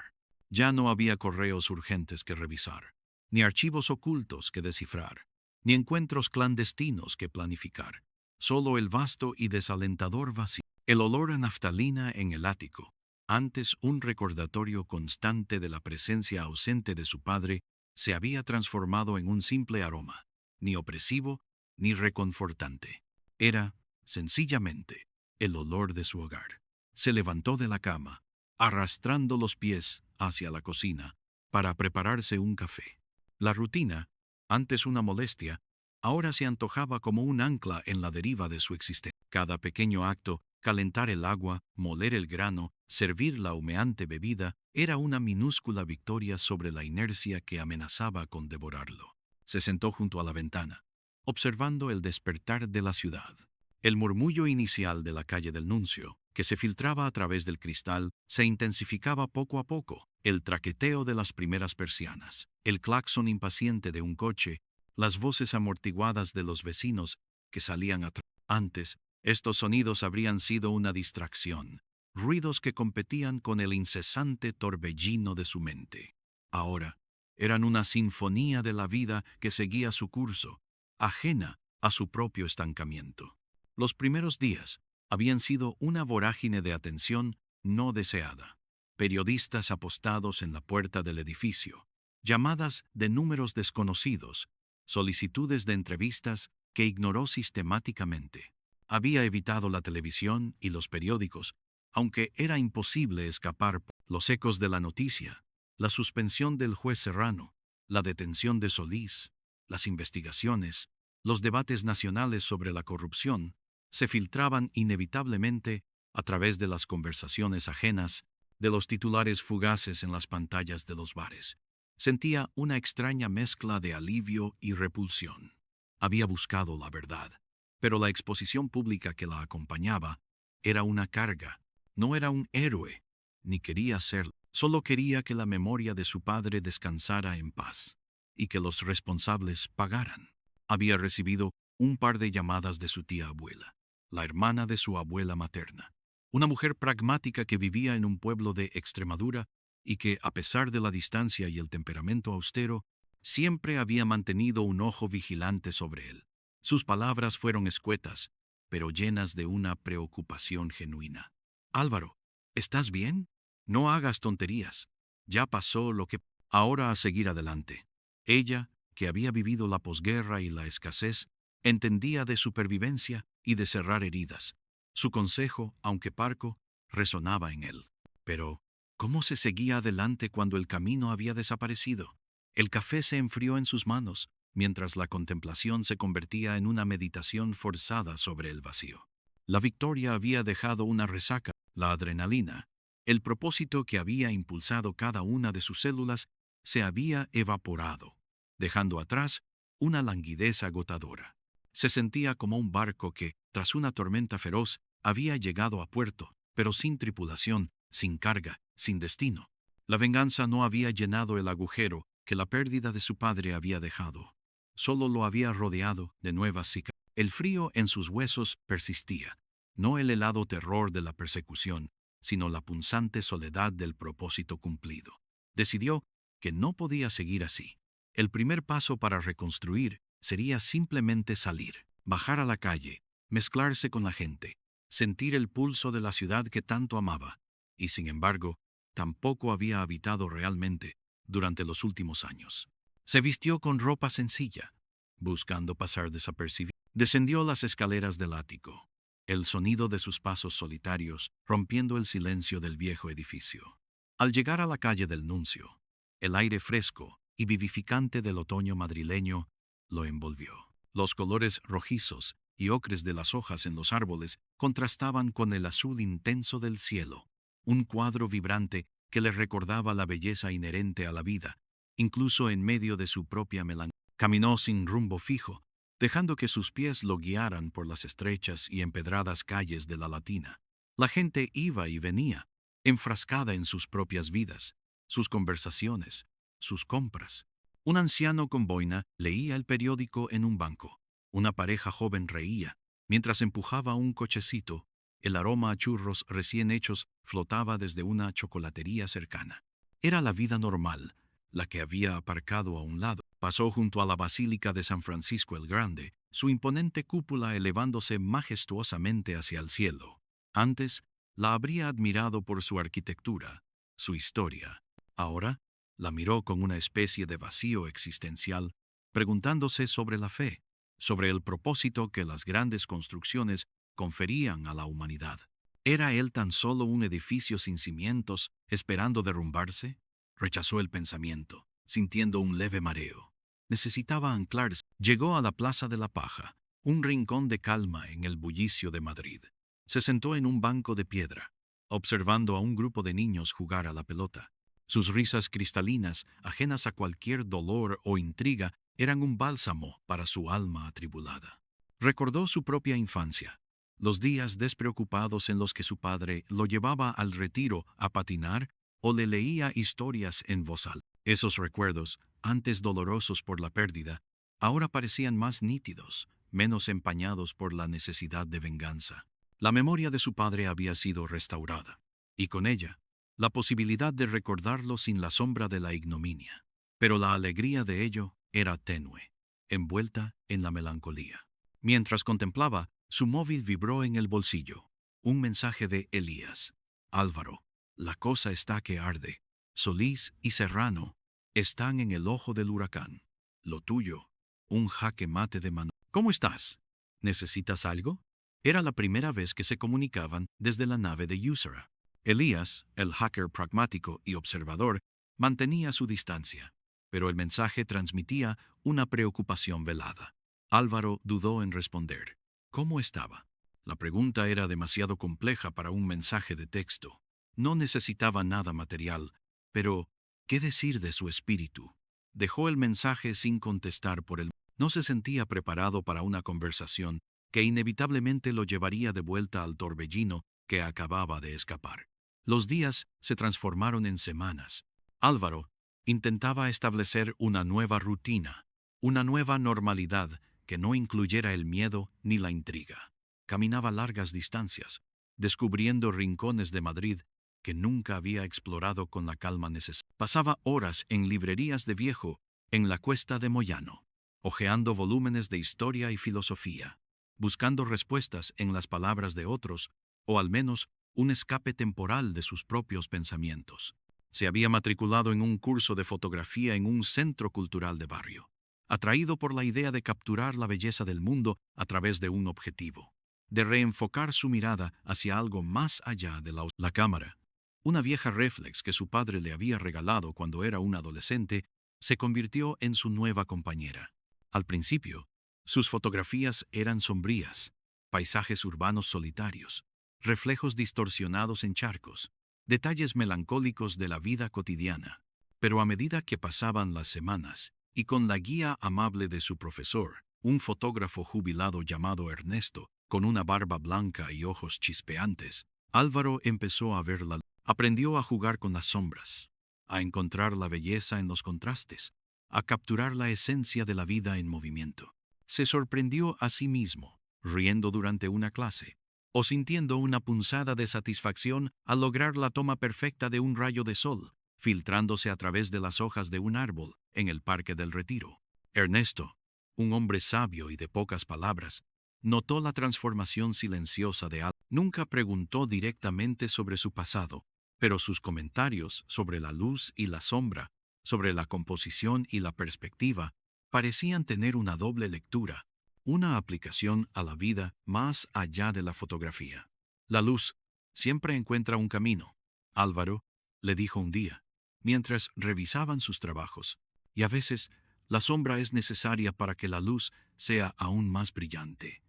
Ya no había correos urgentes que revisar, ni archivos ocultos que descifrar, ni encuentros clandestinos que planificar. Solo el vasto y desalentador vacío. El olor a naftalina en el ático, antes un recordatorio constante de la presencia ausente de su padre, se había transformado en un simple aroma, ni opresivo ni reconfortante. Era, sencillamente, el olor de su hogar. Se levantó de la cama, arrastrando los pies hacia la cocina, para prepararse un café. La rutina, antes una molestia, ahora se antojaba como un ancla en la deriva de su existencia. Cada pequeño acto, calentar el agua, moler el grano, servir la humeante bebida, era una minúscula victoria sobre la inercia que amenazaba con devorarlo. Se sentó junto a la ventana, observando el despertar de la ciudad. El murmullo inicial de la calle del Nuncio, que se filtraba a través del cristal, se intensificaba poco a poco. El traqueteo de las primeras persianas, el claxon impaciente de un coche, las voces amortiguadas de los vecinos que salían atrás. Antes, estos sonidos habrían sido una distracción, ruidos que competían con el incesante torbellino de su mente. Ahora, eran una sinfonía de la vida que seguía su curso, ajena a su propio estancamiento. Los primeros días habían sido una vorágine de atención no deseada. Periodistas apostados en la puerta del edificio, llamadas de números desconocidos, solicitudes de entrevistas que ignoró sistemáticamente. Había evitado la televisión y los periódicos, aunque era imposible escapar los ecos de la noticia, la suspensión del juez Serrano, la detención de Solís, las investigaciones, los debates nacionales sobre la corrupción, se filtraban inevitablemente a través de las conversaciones ajenas, de los titulares fugaces en las pantallas de los bares. Sentía una extraña mezcla de alivio y repulsión. Había buscado la verdad, pero la exposición pública que la acompañaba era una carga. No era un héroe, ni quería serlo. Solo quería que la memoria de su padre descansara en paz, y que los responsables pagaran. Había recibido un par de llamadas de su tía abuela, la hermana de su abuela materna, una mujer pragmática que vivía en un pueblo de Extremadura y que, a pesar de la distancia y el temperamento austero, siempre había mantenido un ojo vigilante sobre él. Sus palabras fueron escuetas, pero llenas de una preocupación genuina. Álvaro, ¿estás bien? No hagas tonterías. Ya pasó lo que... Ahora a seguir adelante. Ella, que había vivido la posguerra y la escasez, entendía de supervivencia y de cerrar heridas. Su consejo, aunque parco, resonaba en él. Pero, ¿cómo se seguía adelante cuando el camino había desaparecido? El café se enfrió en sus manos, mientras la contemplación se convertía en una meditación forzada sobre el vacío. La victoria había dejado una resaca, la adrenalina. El propósito que había impulsado cada una de sus células se había evaporado, dejando atrás una languidez agotadora. Se sentía como un barco que, tras una tormenta feroz, había llegado a puerto, pero sin tripulación, sin carga, sin destino. La venganza no había llenado el agujero que la pérdida de su padre había dejado. Solo lo había rodeado de nuevas cicatrices. El frío en sus huesos persistía, no el helado terror de la persecución, sino la punzante soledad del propósito cumplido. Decidió que no podía seguir así. El primer paso para reconstruir sería simplemente salir, bajar a la calle, mezclarse con la gente, sentir el pulso de la ciudad que tanto amaba, y sin embargo, tampoco había habitado realmente durante los últimos años. Se vistió con ropa sencilla, buscando pasar desapercibido. Descendió las escaleras del ático, el sonido de sus pasos solitarios rompiendo el silencio del viejo edificio. Al llegar a la calle del Nuncio, el aire fresco y vivificante del otoño madrileño lo envolvió. Los colores rojizos y ocres de las hojas en los árboles contrastaban con el azul intenso del cielo, un cuadro vibrante que le recordaba la belleza inherente a la vida, incluso en medio de su propia melancolía. Caminó sin rumbo fijo, dejando que sus pies lo guiaran por las estrechas y empedradas calles de la Latina. La gente iba y venía, enfrascada en sus propias vidas, sus conversaciones, sus compras. Un anciano con boina leía el periódico en un banco. Una pareja joven reía, mientras empujaba un cochecito. El aroma a churros recién hechos flotaba desde una chocolatería cercana. Era la vida normal, la que había aparcado a un lado. Pasó junto a la Basílica de San Francisco el Grande, su imponente cúpula elevándose majestuosamente hacia el cielo. Antes, la habría admirado por su arquitectura, su historia. Ahora, la miró con una especie de vacío existencial, preguntándose sobre la fe, sobre el propósito que las grandes construcciones conferían a la humanidad. ¿Era él tan solo un edificio sin cimientos, esperando derrumbarse? Rechazó el pensamiento, sintiendo un leve mareo. Necesitaba anclarse. Llegó a la Plaza de la Paja, un rincón de calma en el bullicio de Madrid. Se sentó en un banco de piedra, observando a un grupo de niños jugar a la pelota. Sus risas cristalinas, ajenas a cualquier dolor o intriga, eran un bálsamo para su alma atribulada. Recordó su propia infancia, los días despreocupados en los que su padre lo llevaba al retiro a patinar o le leía historias en voz alta. Esos recuerdos, antes dolorosos por la pérdida, ahora parecían más nítidos, menos empañados por la necesidad de venganza. La memoria de su padre había sido restaurada, y con ella, la posibilidad de recordarlo sin la sombra de la ignominia. Pero la alegría de ello era tenue, envuelta en la melancolía. Mientras contemplaba, su móvil vibró en el bolsillo. Un mensaje de Elías. Álvaro, la cosa está que arde. Solís y Serrano están en el ojo del huracán. Lo tuyo, un jaque mate de mano. ¿Cómo estás? ¿Necesitas algo? Era la primera vez que se comunicaban desde la nave de Usera. Elías, el hacker pragmático y observador, mantenía su distancia, pero el mensaje transmitía una preocupación velada. Álvaro dudó en responder. ¿Cómo estaba? La pregunta era demasiado compleja para un mensaje de texto. No necesitaba nada material, pero ¿qué decir de su espíritu? Dejó el mensaje sin contestar por el... No se sentía preparado para una conversación que inevitablemente lo llevaría de vuelta al torbellino que acababa de escapar. Los días se transformaron en semanas. Álvaro intentaba establecer una nueva rutina, una nueva normalidad que no incluyera el miedo ni la intriga. Caminaba largas distancias, descubriendo rincones de Madrid que nunca había explorado con la calma necesaria. Pasaba horas en librerías de viejo en la Cuesta de Moyano, hojeando volúmenes de historia y filosofía, buscando respuestas en las palabras de otros, o al menos un escape temporal de sus propios pensamientos. Se había matriculado en un curso de fotografía en un centro cultural de barrio, atraído por la idea de capturar la belleza del mundo a través de un objetivo, de reenfocar su mirada hacia algo más allá de la cámara. Una vieja réflex que su padre le había regalado cuando era un adolescente se convirtió en su nueva compañera. Al principio, sus fotografías eran sombrías, paisajes urbanos solitarios, reflejos distorsionados en charcos, detalles melancólicos de la vida cotidiana. Pero a medida que pasaban las semanas, y con la guía amable de su profesor, un fotógrafo jubilado llamado Ernesto, con una barba blanca y ojos chispeantes, Álvaro empezó a verla. Aprendió a jugar con las sombras, a encontrar la belleza en los contrastes, a capturar la esencia de la vida en movimiento. Se sorprendió a sí mismo, riendo durante una clase, o sintiendo una punzada de satisfacción al lograr la toma perfecta de un rayo de sol, filtrándose a través de las hojas de un árbol en el Parque del Retiro. Ernesto, un hombre sabio y de pocas palabras, notó la transformación silenciosa de Álvaro. Nunca preguntó directamente sobre su pasado, pero sus comentarios sobre la luz y la sombra, sobre la composición y la perspectiva, parecían tener una doble lectura, una aplicación a la vida más allá de la fotografía. La luz siempre encuentra un camino, Álvaro le dijo un día, mientras revisaban sus trabajos, y a veces la sombra es necesaria para que la luz sea aún más brillante.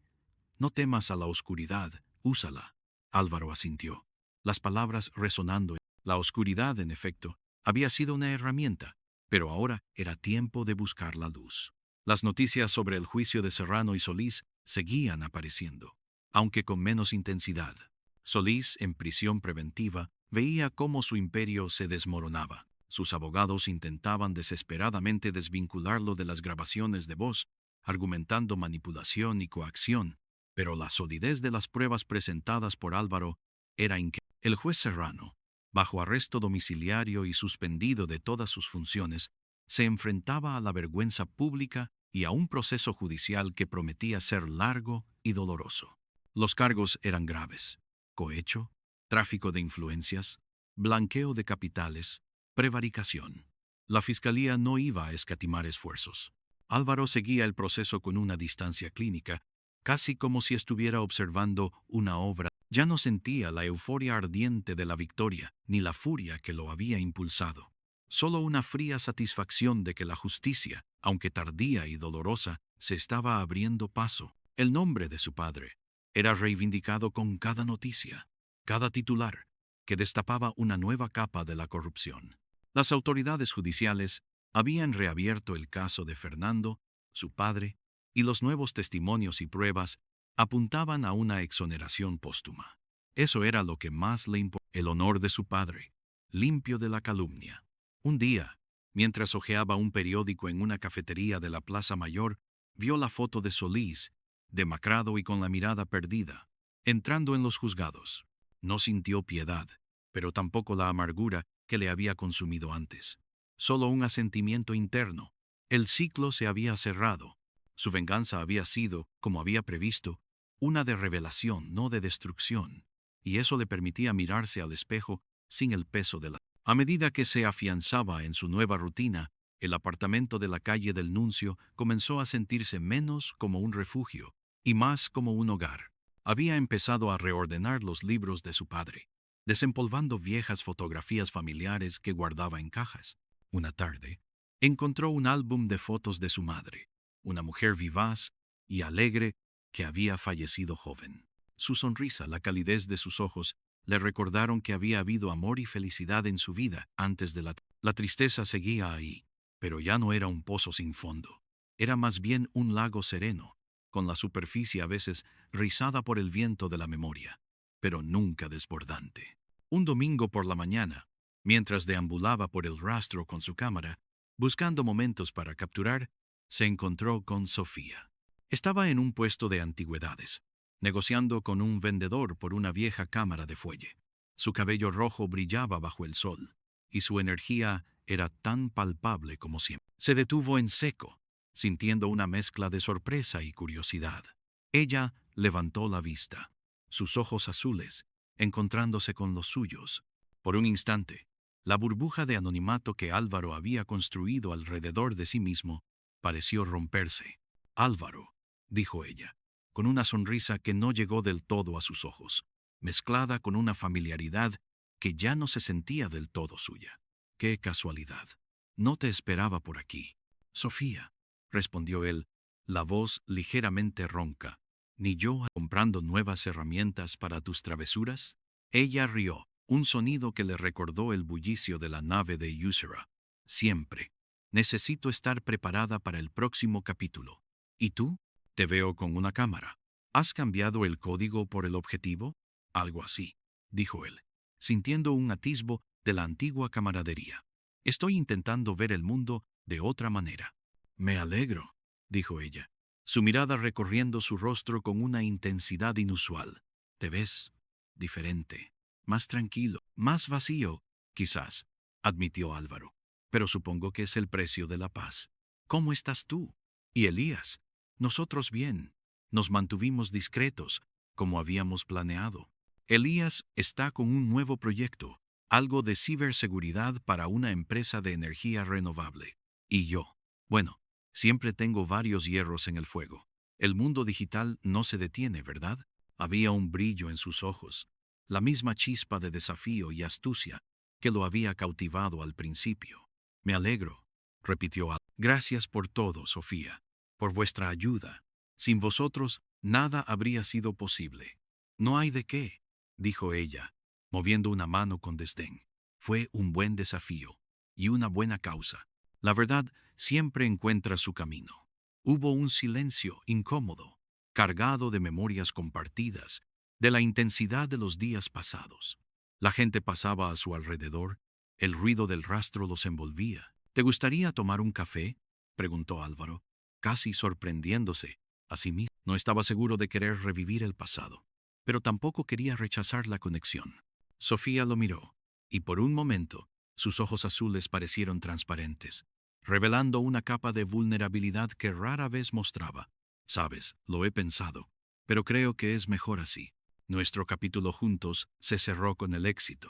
No temas a la oscuridad, úsala. Álvaro asintió. las palabras resonando. La oscuridad, en efecto, había sido una herramienta, pero ahora era tiempo de buscar la luz. Las noticias sobre el juicio de Serrano y Solís seguían apareciendo, aunque con menos intensidad. Solís, en prisión preventiva, veía cómo su imperio se desmoronaba. Sus abogados intentaban desesperadamente desvincularlo de las grabaciones de voz, argumentando manipulación y coacción, pero la solidez de las pruebas presentadas por Álvaro era increíble. El juez Serrano, bajo arresto domiciliario y suspendido de todas sus funciones, se enfrentaba a la vergüenza pública y a un proceso judicial que prometía ser largo y doloroso. Los cargos eran graves: cohecho, tráfico de influencias, blanqueo de capitales, prevaricación. La fiscalía no iba a escatimar esfuerzos. Álvaro seguía el proceso con una distancia clínica, casi como si estuviera observando una obra. Ya no sentía la euforia ardiente de la victoria, ni la furia que lo había impulsado. Solo una fría satisfacción de que la justicia, aunque tardía y dolorosa, se estaba abriendo paso. El nombre de su padre era reivindicado con cada noticia, cada titular, que destapaba una nueva capa de la corrupción. Las autoridades judiciales habían reabierto el caso de Fernando, su padre, y los nuevos testimonios y pruebas apuntaban a una exoneración póstuma. Eso era lo que más le importaba: el honor de su padre, limpio de la calumnia. Un día, mientras hojeaba un periódico en una cafetería de la Plaza Mayor, vio la foto de Solís, demacrado y con la mirada perdida, entrando en los juzgados. No sintió piedad, pero tampoco la amargura que le había consumido antes. Solo un asentimiento interno. El ciclo se había cerrado. Su venganza había sido, como había previsto, una de revelación, no de destrucción, y eso le permitía mirarse al espejo sin el peso de la... A medida que se afianzaba en su nueva rutina, el apartamento de la calle del Nuncio comenzó a sentirse menos como un refugio y más como un hogar. Había empezado a reordenar los libros de su padre, desempolvando viejas fotografías familiares que guardaba en cajas. Una tarde, encontró un álbum de fotos de su madre, una mujer vivaz y alegre que había fallecido joven. Su sonrisa, la calidez de sus ojos, le recordaron que había habido amor y felicidad en su vida antes de la tristeza seguía ahí, pero ya no era un pozo sin fondo. Era más bien un lago sereno, con la superficie a veces rizada por el viento de la memoria, pero nunca desbordante. Un domingo por la mañana, mientras deambulaba por el rastro con su cámara, buscando momentos para capturar, se encontró con Sofía. Estaba en un puesto de antigüedades, negociando con un vendedor por una vieja cámara de fuelle. Su cabello rojo brillaba bajo el sol, y su energía era tan palpable como siempre. Se detuvo en seco, sintiendo una mezcla de sorpresa y curiosidad. Ella levantó la vista, sus ojos azules, encontrándose con los suyos. Por un instante, la burbuja de anonimato que Álvaro había construido alrededor de sí mismo pareció romperse. «Álvaro», dijo ella, con una sonrisa que no llegó del todo a sus ojos, mezclada con una familiaridad que ya no se sentía del todo suya. «Qué casualidad. No te esperaba por aquí». «Sofía», respondió él, la voz ligeramente ronca. «¿Ni yo comprando nuevas herramientas para tus travesuras?» Ella rió, un sonido que le recordó el bullicio de la nave de Usera. «Siempre. Necesito estar preparada para el próximo capítulo. ¿Y tú? Te veo con una cámara. ¿Has cambiado el código por el objetivo?» «Algo así», dijo él, sintiendo un atisbo de la antigua camaradería. «Estoy intentando ver el mundo de otra manera». «Me alegro», dijo ella, su mirada recorriendo su rostro con una intensidad inusual. «Te ves diferente, más tranquilo, más vacío, quizás», admitió Álvaro. «Pero supongo que es el precio de la paz. ¿Cómo estás tú? ¿Y Elías?» «Nosotros bien. Nos mantuvimos discretos, como habíamos planeado. Elías está con un nuevo proyecto, algo de ciberseguridad para una empresa de energía renovable. Y yo, bueno, siempre tengo varios hierros en el fuego. El mundo digital no se detiene, ¿verdad?» Había un brillo en sus ojos, la misma chispa de desafío y astucia que lo había cautivado al principio. «Me alegro», repitió. «Gracias por todo, Sofía, por vuestra ayuda. Sin vosotros, nada habría sido posible». «No hay de qué», dijo ella, moviendo una mano con desdén. Fue un buen desafío y una buena causa. La verdad siempre encuentra su camino. Hubo un silencio incómodo, cargado de memorias compartidas, de la intensidad de los días pasados. La gente pasaba a su alrededor, el ruido del rastro los envolvía. ¿Te gustaría tomar un café?, preguntó Álvaro, casi sorprendiéndose a sí mismo. No estaba seguro de querer revivir el pasado, pero tampoco quería rechazar la conexión. Sofía lo miró, y por un momento sus ojos azules parecieron transparentes, revelando una capa de vulnerabilidad que rara vez mostraba. Sabes, lo he pensado, pero creo que es mejor así. Nuestro capítulo juntos se cerró con el éxito.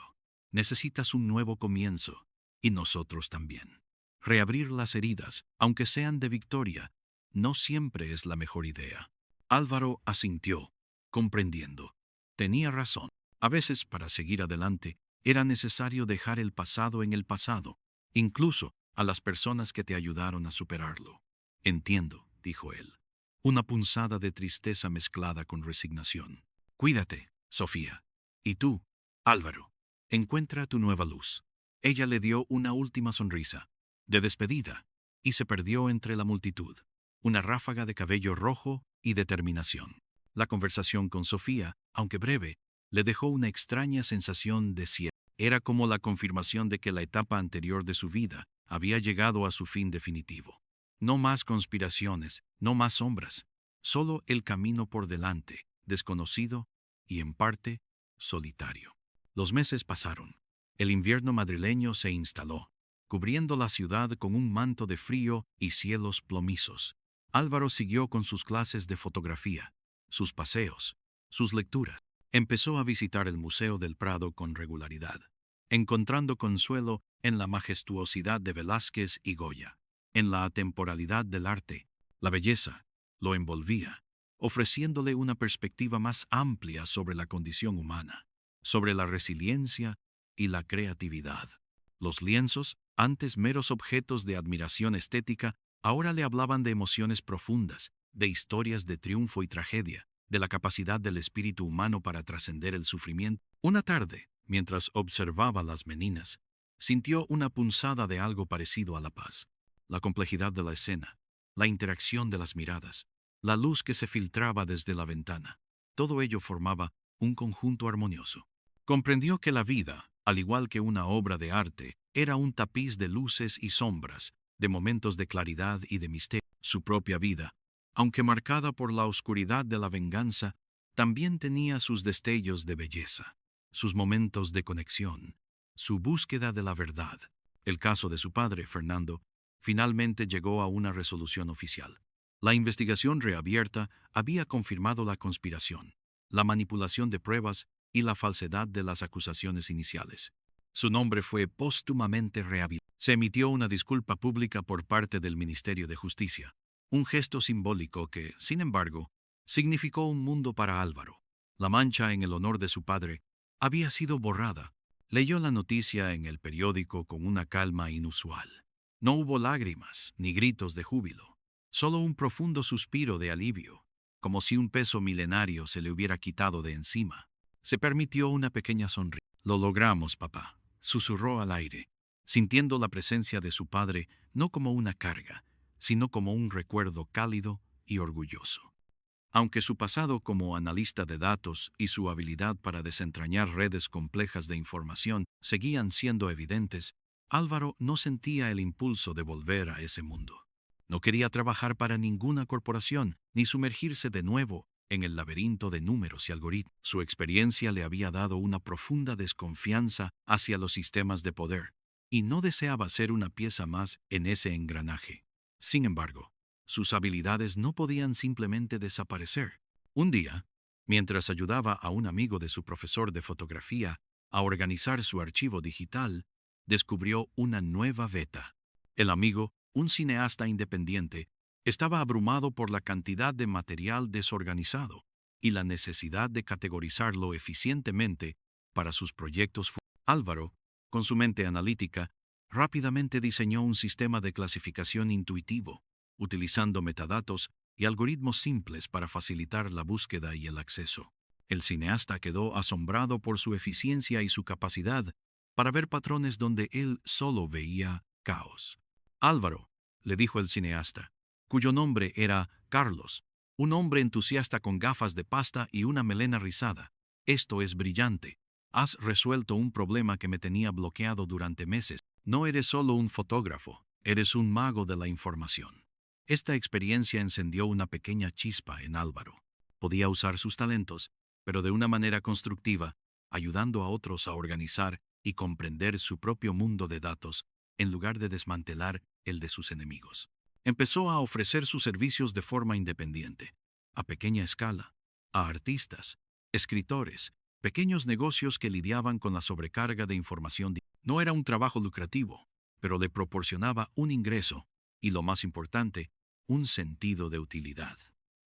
Necesitas un nuevo comienzo, y nosotros también. Reabrir las heridas, aunque sean de victoria, no siempre es la mejor idea. Álvaro asintió, comprendiendo. Tenía razón. A veces, para seguir adelante, era necesario dejar el pasado en el pasado, incluso a las personas que te ayudaron a superarlo. Entiendo, dijo él. Una punzada de tristeza mezclada con resignación. Cuídate, Sofía. Y tú, Álvaro, encuentra tu nueva luz. Ella le dio una última sonrisa, de despedida, y se perdió entre la multitud. Una ráfaga de cabello rojo y determinación. La conversación con Sofía, aunque breve, le dejó una extraña sensación de cierre. Era como la confirmación de que la etapa anterior de su vida había llegado a su fin definitivo. No más conspiraciones, no más sombras, solo el camino por delante, desconocido y, en parte, solitario. Los meses pasaron. El invierno madrileño se instaló, cubriendo la ciudad con un manto de frío y cielos plomizos. Álvaro siguió con sus clases de fotografía, sus paseos, sus lecturas. Empezó a visitar el Museo del Prado con regularidad, encontrando consuelo en la majestuosidad de Velázquez y Goya, en la atemporalidad del arte. La belleza lo envolvía, ofreciéndole una perspectiva más amplia sobre la condición humana, sobre la resiliencia y la creatividad. Los lienzos, antes meros objetos de admiración estética, ahora le hablaban de emociones profundas, de historias de triunfo y tragedia, de la capacidad del espíritu humano para trascender el sufrimiento. Una tarde, mientras observaba las meninas, sintió una punzada de algo parecido a la paz. La complejidad de la escena, la interacción de las miradas, la luz que se filtraba desde la ventana, todo ello formaba un conjunto armonioso. Comprendió que la vida, al igual que una obra de arte, era un tapiz de luces y sombras, de momentos de claridad y de misterio. Su propia vida, aunque marcada por la oscuridad de la venganza, también tenía sus destellos de belleza, sus momentos de conexión, su búsqueda de la verdad. El caso de su padre, Fernando, finalmente llegó a una resolución oficial. La investigación reabierta había confirmado la conspiración, la manipulación de pruebas y la falsedad de las acusaciones iniciales. Su nombre fue póstumamente rehabilitado. Se emitió una disculpa pública por parte del Ministerio de Justicia, un gesto simbólico que, sin embargo, significó un mundo para Álvaro. La mancha en el honor de su padre había sido borrada. Leyó la noticia en el periódico con una calma inusual. No hubo lágrimas ni gritos de júbilo, solo un profundo suspiro de alivio, como si un peso milenario se le hubiera quitado de encima. Se permitió una pequeña sonrisa. «Lo logramos, papá», susurró al aire, sintiendo la presencia de su padre no como una carga, sino como un recuerdo cálido y orgulloso. Aunque su pasado como analista de datos y su habilidad para desentrañar redes complejas de información seguían siendo evidentes, Álvaro no sentía el impulso de volver a ese mundo. No quería trabajar para ninguna corporación, ni sumergirse de nuevo en el laberinto de números y algoritmos. Su experiencia le había dado una profunda desconfianza hacia los sistemas de poder, y no deseaba ser una pieza más en ese engranaje. Sin embargo, sus habilidades no podían simplemente desaparecer. Un día, mientras ayudaba a un amigo de su profesor de fotografía a organizar su archivo digital, descubrió una nueva beta. El amigo, un cineasta independiente, estaba abrumado por la cantidad de material desorganizado y la necesidad de categorizarlo eficientemente para sus proyectos. Álvaro, con su mente analítica, rápidamente diseñó un sistema de clasificación intuitivo, utilizando metadatos y algoritmos simples para facilitar la búsqueda y el acceso. El cineasta quedó asombrado por su eficiencia y su capacidad para ver patrones donde él solo veía caos. Álvaro, le dijo el cineasta, cuyo nombre era Carlos, un hombre entusiasta con gafas de pasta y una melena rizada. Esto es brillante. Has resuelto un problema que me tenía bloqueado durante meses. No eres solo un fotógrafo, eres un mago de la información. Esta experiencia encendió una pequeña chispa en Álvaro. Podía usar sus talentos, pero de una manera constructiva, ayudando a otros a organizar y comprender su propio mundo de datos, en lugar de desmantelar el de sus enemigos. Empezó a ofrecer sus servicios de forma independiente, a pequeña escala, a artistas, escritores, pequeños negocios que lidiaban con la sobrecarga de información. No era un trabajo lucrativo, pero le proporcionaba un ingreso y, lo más importante, un sentido de utilidad.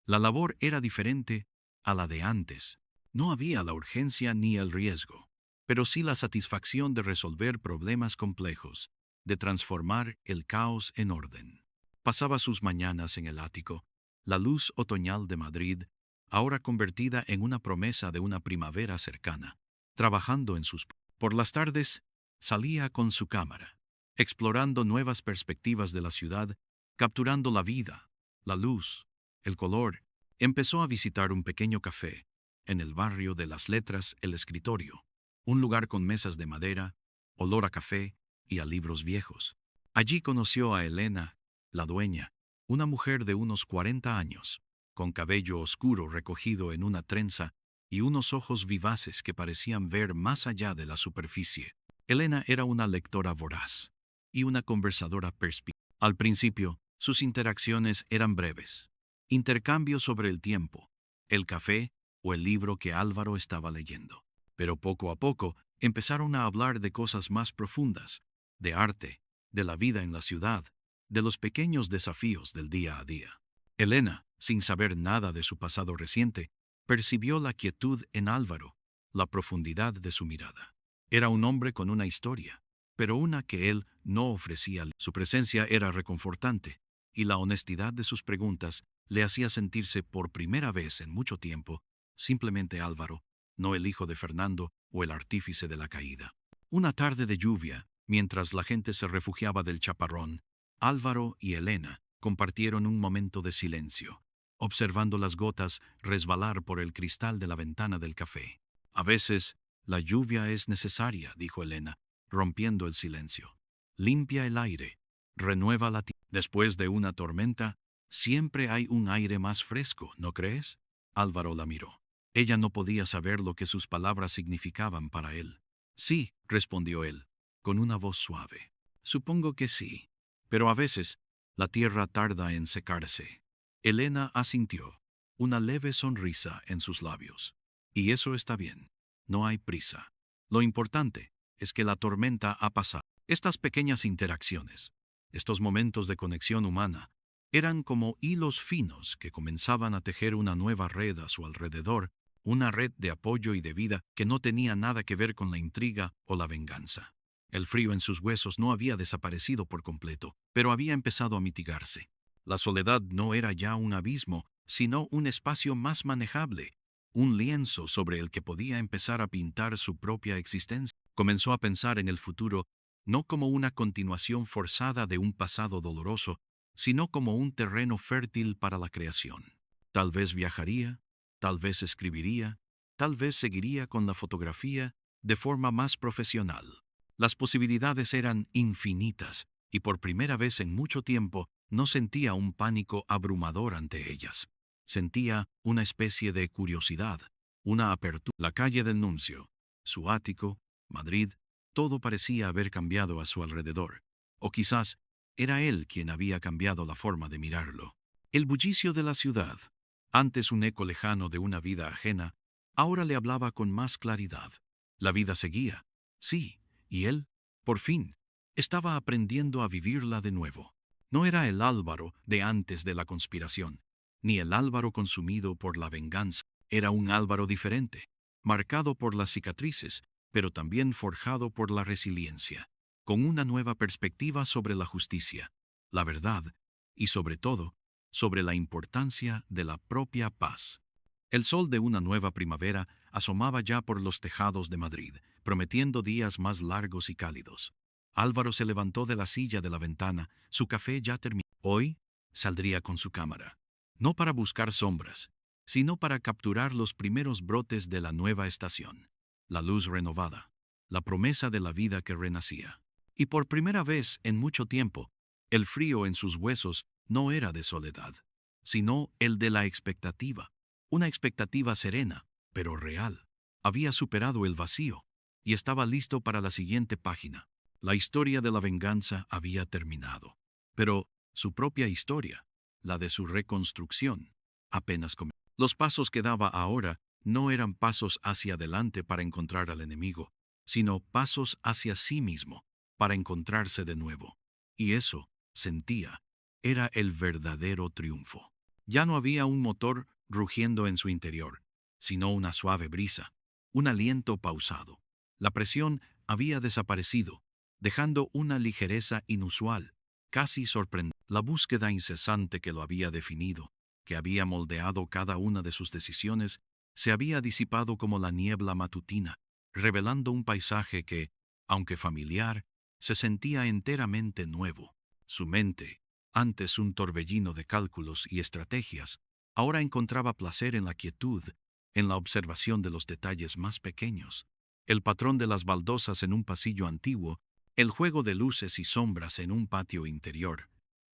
La labor era diferente a la de antes. No había la urgencia ni el riesgo, pero sí la satisfacción de resolver problemas complejos, de transformar el caos en orden. Pasaba sus mañanas en el ático, la luz otoñal de Madrid, ahora convertida en una promesa de una primavera cercana, trabajando en sus... Por las tardes, salía con su cámara, explorando nuevas perspectivas de la ciudad, capturando la vida, la luz, el color. Empezó a visitar un pequeño café, en el barrio de las Letras, El Escritorio, un lugar con mesas de madera, olor a café y a libros viejos. Allí conoció a Elena, la dueña, una mujer de unos 40 años, con cabello oscuro recogido en una trenza y unos ojos vivaces que parecían ver más allá de la superficie. Elena era una lectora voraz y una conversadora perspicaz. Al principio, sus interacciones eran breves. Intercambios sobre el tiempo, el café o el libro que Álvaro estaba leyendo. Pero poco a poco empezaron a hablar de cosas más profundas, de arte, de la vida en la ciudad, de los pequeños desafíos del día a día. Elena, sin saber nada de su pasado reciente, percibió la quietud en Álvaro, la profundidad de su mirada. Era un hombre con una historia, pero una que él no ofrecía. Su presencia era reconfortante, y la honestidad de sus preguntas le hacía sentirse por primera vez en mucho tiempo, simplemente Álvaro, no el hijo de Fernando o el artífice de la caída. Una tarde de lluvia, mientras la gente se refugiaba del chaparrón, Álvaro y Elena compartieron un momento de silencio, observando las gotas resbalar por el cristal de la ventana del café. A veces, la lluvia es necesaria, dijo Elena, rompiendo el silencio. Limpia el aire, renueva la tierra. Después de una tormenta, siempre hay un aire más fresco, ¿no crees? Álvaro la miró. Ella no podía saber lo que sus palabras significaban para él. Sí, respondió él, con una voz suave. Supongo que sí, pero a veces la tierra tarda en secarse. Elena asintió, una leve sonrisa en sus labios. Y eso está bien, no hay prisa. Lo importante es que la tormenta ha pasado. Estas pequeñas interacciones, estos momentos de conexión humana, eran como hilos finos que comenzaban a tejer una nueva red a su alrededor, una red de apoyo y de vida que no tenía nada que ver con la intriga o la venganza. El frío en sus huesos no había desaparecido por completo, pero había empezado a mitigarse. La soledad no era ya un abismo, sino un espacio más manejable, un lienzo sobre el que podía empezar a pintar su propia existencia. Comenzó a pensar en el futuro no como una continuación forzada de un pasado doloroso, sino como un terreno fértil para la creación. Tal vez viajaría, tal vez escribiría, tal vez seguiría con la fotografía de forma más profesional. Las posibilidades eran infinitas, y por primera vez en mucho tiempo no sentía un pánico abrumador ante ellas. Sentía una especie de curiosidad, una apertura. La calle del Nuncio, su ático, Madrid, todo parecía haber cambiado a su alrededor. O quizás era él quien había cambiado la forma de mirarlo. El bullicio de la ciudad, antes un eco lejano de una vida ajena, ahora le hablaba con más claridad. La vida seguía, sí, y él, por fin, estaba aprendiendo a vivirla de nuevo. No era el Álvaro de antes de la conspiración, ni el Álvaro consumido por la venganza. Era un Álvaro diferente, marcado por las cicatrices, pero también forjado por la resiliencia, con una nueva perspectiva sobre la justicia, la verdad y, sobre todo, sobre la importancia de la propia paz. El sol de una nueva primavera asomaba ya por los tejados de Madrid, prometiendo días más largos y cálidos. Álvaro se levantó de la silla de la ventana, su café ya terminó. Hoy saldría con su cámara, no para buscar sombras, sino para capturar los primeros brotes de la nueva estación, la luz renovada, la promesa de la vida que renacía. Y por primera vez en mucho tiempo, el frío en sus huesos no era de soledad, sino el de la expectativa, una expectativa serena, pero real. Había superado el vacío y estaba listo para la siguiente página. La historia de la venganza había terminado, pero su propia historia, la de su reconstrucción, apenas comenzó. Los pasos que daba ahora no eran pasos hacia adelante para encontrar al enemigo, sino pasos hacia sí mismo, para encontrarse de nuevo. Y eso, sentía, era el verdadero triunfo. Ya no había un motor rugiendo en su interior, sino una suave brisa, un aliento pausado. La presión había desaparecido, dejando una ligereza inusual, casi sorprendente. La búsqueda incesante que lo había definido, que había moldeado cada una de sus decisiones, se había disipado como la niebla matutina, revelando un paisaje que, aunque familiar, se sentía enteramente nuevo. Su mente, antes un torbellino de cálculos y estrategias, ahora encontraba placer en la quietud, en la observación de los detalles más pequeños. El patrón de las baldosas en un pasillo antiguo, el juego de luces y sombras en un patio interior,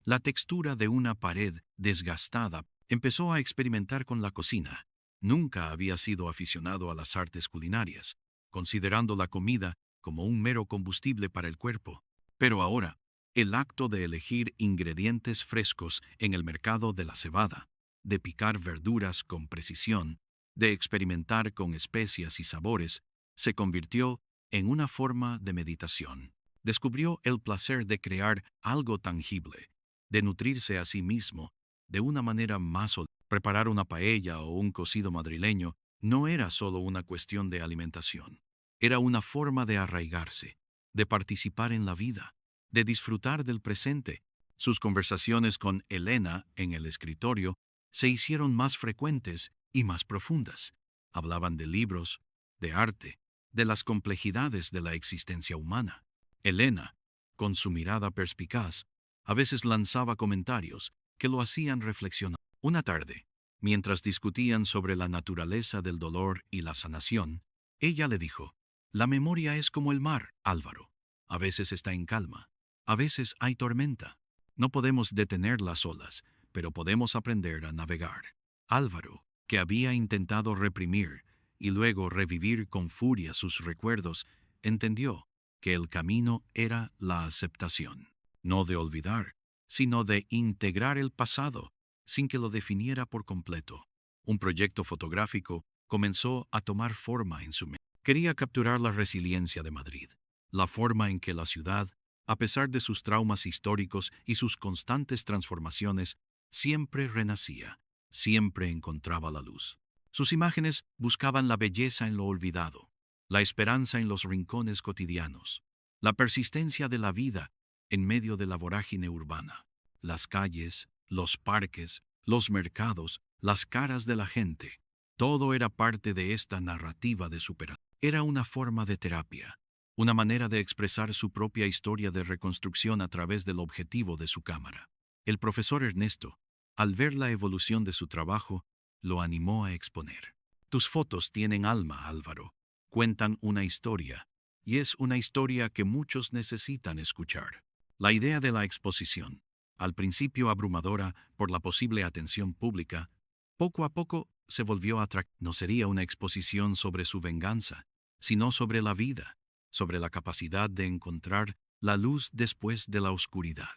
la textura de una pared desgastada. Empezó a experimentar con la cocina. Nunca había sido aficionado a las artes culinarias, considerando la comida como un mero combustible para el cuerpo. Pero ahora, el acto de elegir ingredientes frescos en el mercado de la cebada, de picar verduras con precisión, de experimentar con especias y sabores, se convirtió en una forma de meditación. Descubrió el placer de crear algo tangible, de nutrirse a sí mismo de una manera más. Preparar una paella o un cocido madrileño no era solo una cuestión de alimentación. Era una forma de arraigarse, de participar en la vida, de disfrutar del presente. Sus conversaciones con Elena en el escritorio se hicieron más frecuentes y más profundas. Hablaban de libros, de arte, de las complejidades de la existencia humana. Elena, con su mirada perspicaz, a veces lanzaba comentarios que lo hacían reflexionar. Una tarde, mientras discutían sobre la naturaleza del dolor y la sanación, ella le dijo: «La memoria es como el mar, Álvaro. A veces está en calma, a veces hay tormenta. No podemos detener las olas, pero podemos aprender a navegar». Álvaro, que había intentado reprimir y luego revivir con furia sus recuerdos, entendió que el camino era la aceptación, no de olvidar, sino de integrar el pasado sin que lo definiera por completo. Un proyecto fotográfico comenzó a tomar forma en su mente. Quería capturar la resiliencia de Madrid, la forma en que la ciudad, a pesar de sus traumas históricos y sus constantes transformaciones, siempre renacía, siempre encontraba la luz. Sus imágenes buscaban la belleza en lo olvidado, la esperanza en los rincones cotidianos, la persistencia de la vida en medio de la vorágine urbana. Las calles, los parques, los mercados, las caras de la gente, todo era parte de esta narrativa de superación. Era una forma de terapia, una manera de expresar su propia historia de reconstrucción a través del objetivo de su cámara. El profesor Ernesto, al ver la evolución de su trabajo, lo animó a exponer. «Tus fotos tienen alma, Álvaro. Cuentan una historia, y es una historia que muchos necesitan escuchar». La idea de la exposición, al principio abrumadora por la posible atención pública, poco a poco se volvió atractiva. No sería una exposición sobre su venganza, sino sobre la vida, sobre la capacidad de encontrar la luz después de la oscuridad.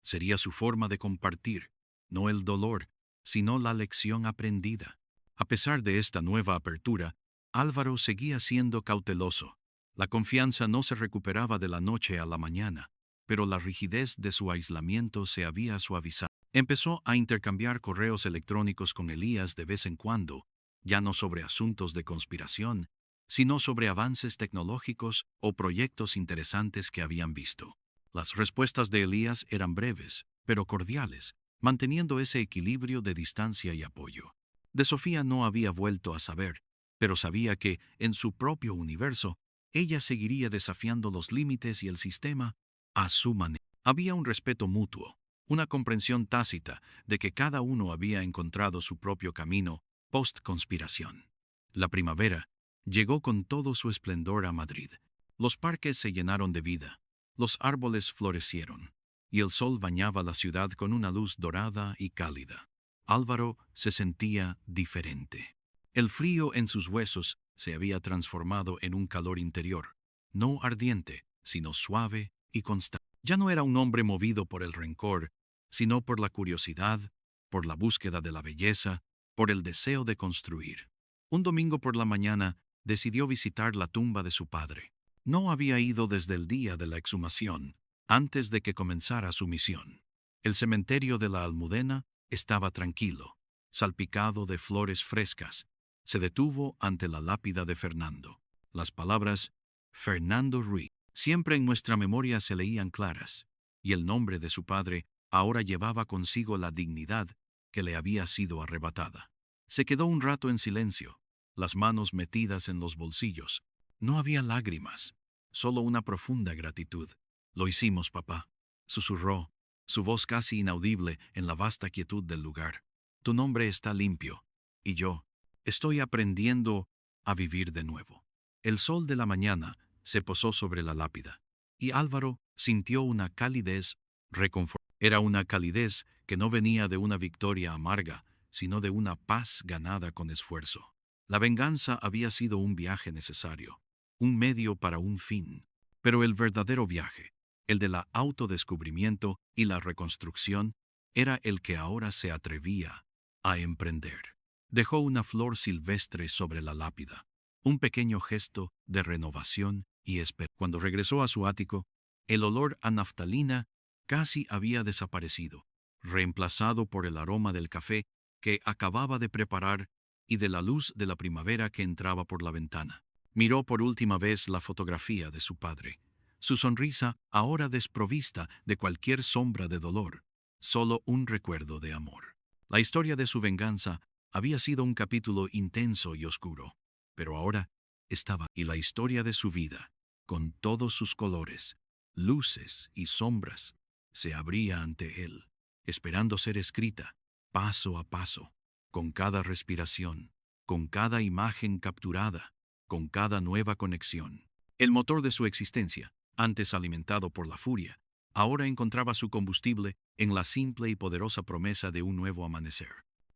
Sería su forma de compartir, no el dolor, sino la lección aprendida. A pesar de esta nueva apertura, Álvaro seguía siendo cauteloso. La confianza no se recuperaba de la noche a la mañana, pero la rigidez de su aislamiento se había suavizado. Empezó a intercambiar correos electrónicos con Elías de vez en cuando, ya no sobre asuntos de conspiración, sino sobre avances tecnológicos o proyectos interesantes que habían visto. Las respuestas de Elías eran breves, pero cordiales, manteniendo ese equilibrio de distancia y apoyo. De Sofía no había vuelto a saber, pero sabía que, en su propio universo, ella seguiría desafiando los límites y el sistema a su manera. Había un respeto mutuo, una comprensión tácita de que cada uno había encontrado su propio camino post-conspiración. La primavera llegó con todo su esplendor a Madrid. Los parques se llenaron de vida, los árboles florecieron, y el sol bañaba la ciudad con una luz dorada y cálida. Álvaro se sentía diferente. El frío en sus huesos se había transformado en un calor interior, no ardiente, sino suave y constante. Ya no era un hombre movido por el rencor, sino por la curiosidad, por la búsqueda de la belleza, por el deseo de construir. Un domingo por la mañana decidió visitar la tumba de su padre. No había ido desde el día de la exhumación, antes de que comenzara su misión. El cementerio de la Almudena estaba tranquilo, salpicado de flores frescas. Se detuvo ante la lápida de Fernando. Las palabras Fernando Ruiz siempre en nuestra memoria se leían claras, y el nombre de su padre ahora llevaba consigo la dignidad que le había sido arrebatada. Se quedó un rato en silencio, las manos metidas en los bolsillos. No había lágrimas, solo una profunda gratitud. «Lo hicimos, papá», susurró, su voz casi inaudible en la vasta quietud del lugar. «Tu nombre está limpio, y yo estoy aprendiendo a vivir de nuevo». El sol de la mañana se posó sobre la lápida, y Álvaro sintió una calidez reconfortante. Era una calidez que no venía de una victoria amarga, sino de una paz ganada con esfuerzo. La venganza había sido un viaje necesario, un medio para un fin, pero el verdadero viaje, el de la autodescubrimiento y la reconstrucción, era el que ahora se atrevía a emprender. Dejó una flor silvestre sobre la lápida, un pequeño gesto de renovación y esperanza. Cuando regresó a su ático, el olor a naftalina casi había desaparecido, reemplazado por el aroma del café que acababa de preparar y de la luz de la primavera que entraba por la ventana. Miró por última vez la fotografía de su padre, su sonrisa ahora desprovista de cualquier sombra de dolor, solo un recuerdo de amor. La historia de su venganza había sido un capítulo intenso y oscuro, pero ahora estaba, y la historia de su vida, con todos sus colores, luces y sombras, se abría ante él, esperando ser escrita, paso a paso, con cada respiración, con cada imagen capturada, con cada nueva conexión. El motor de su existencia, antes alimentado por la furia, ahora encontraba su combustible en la simple y poderosa promesa de un nuevo amanecer.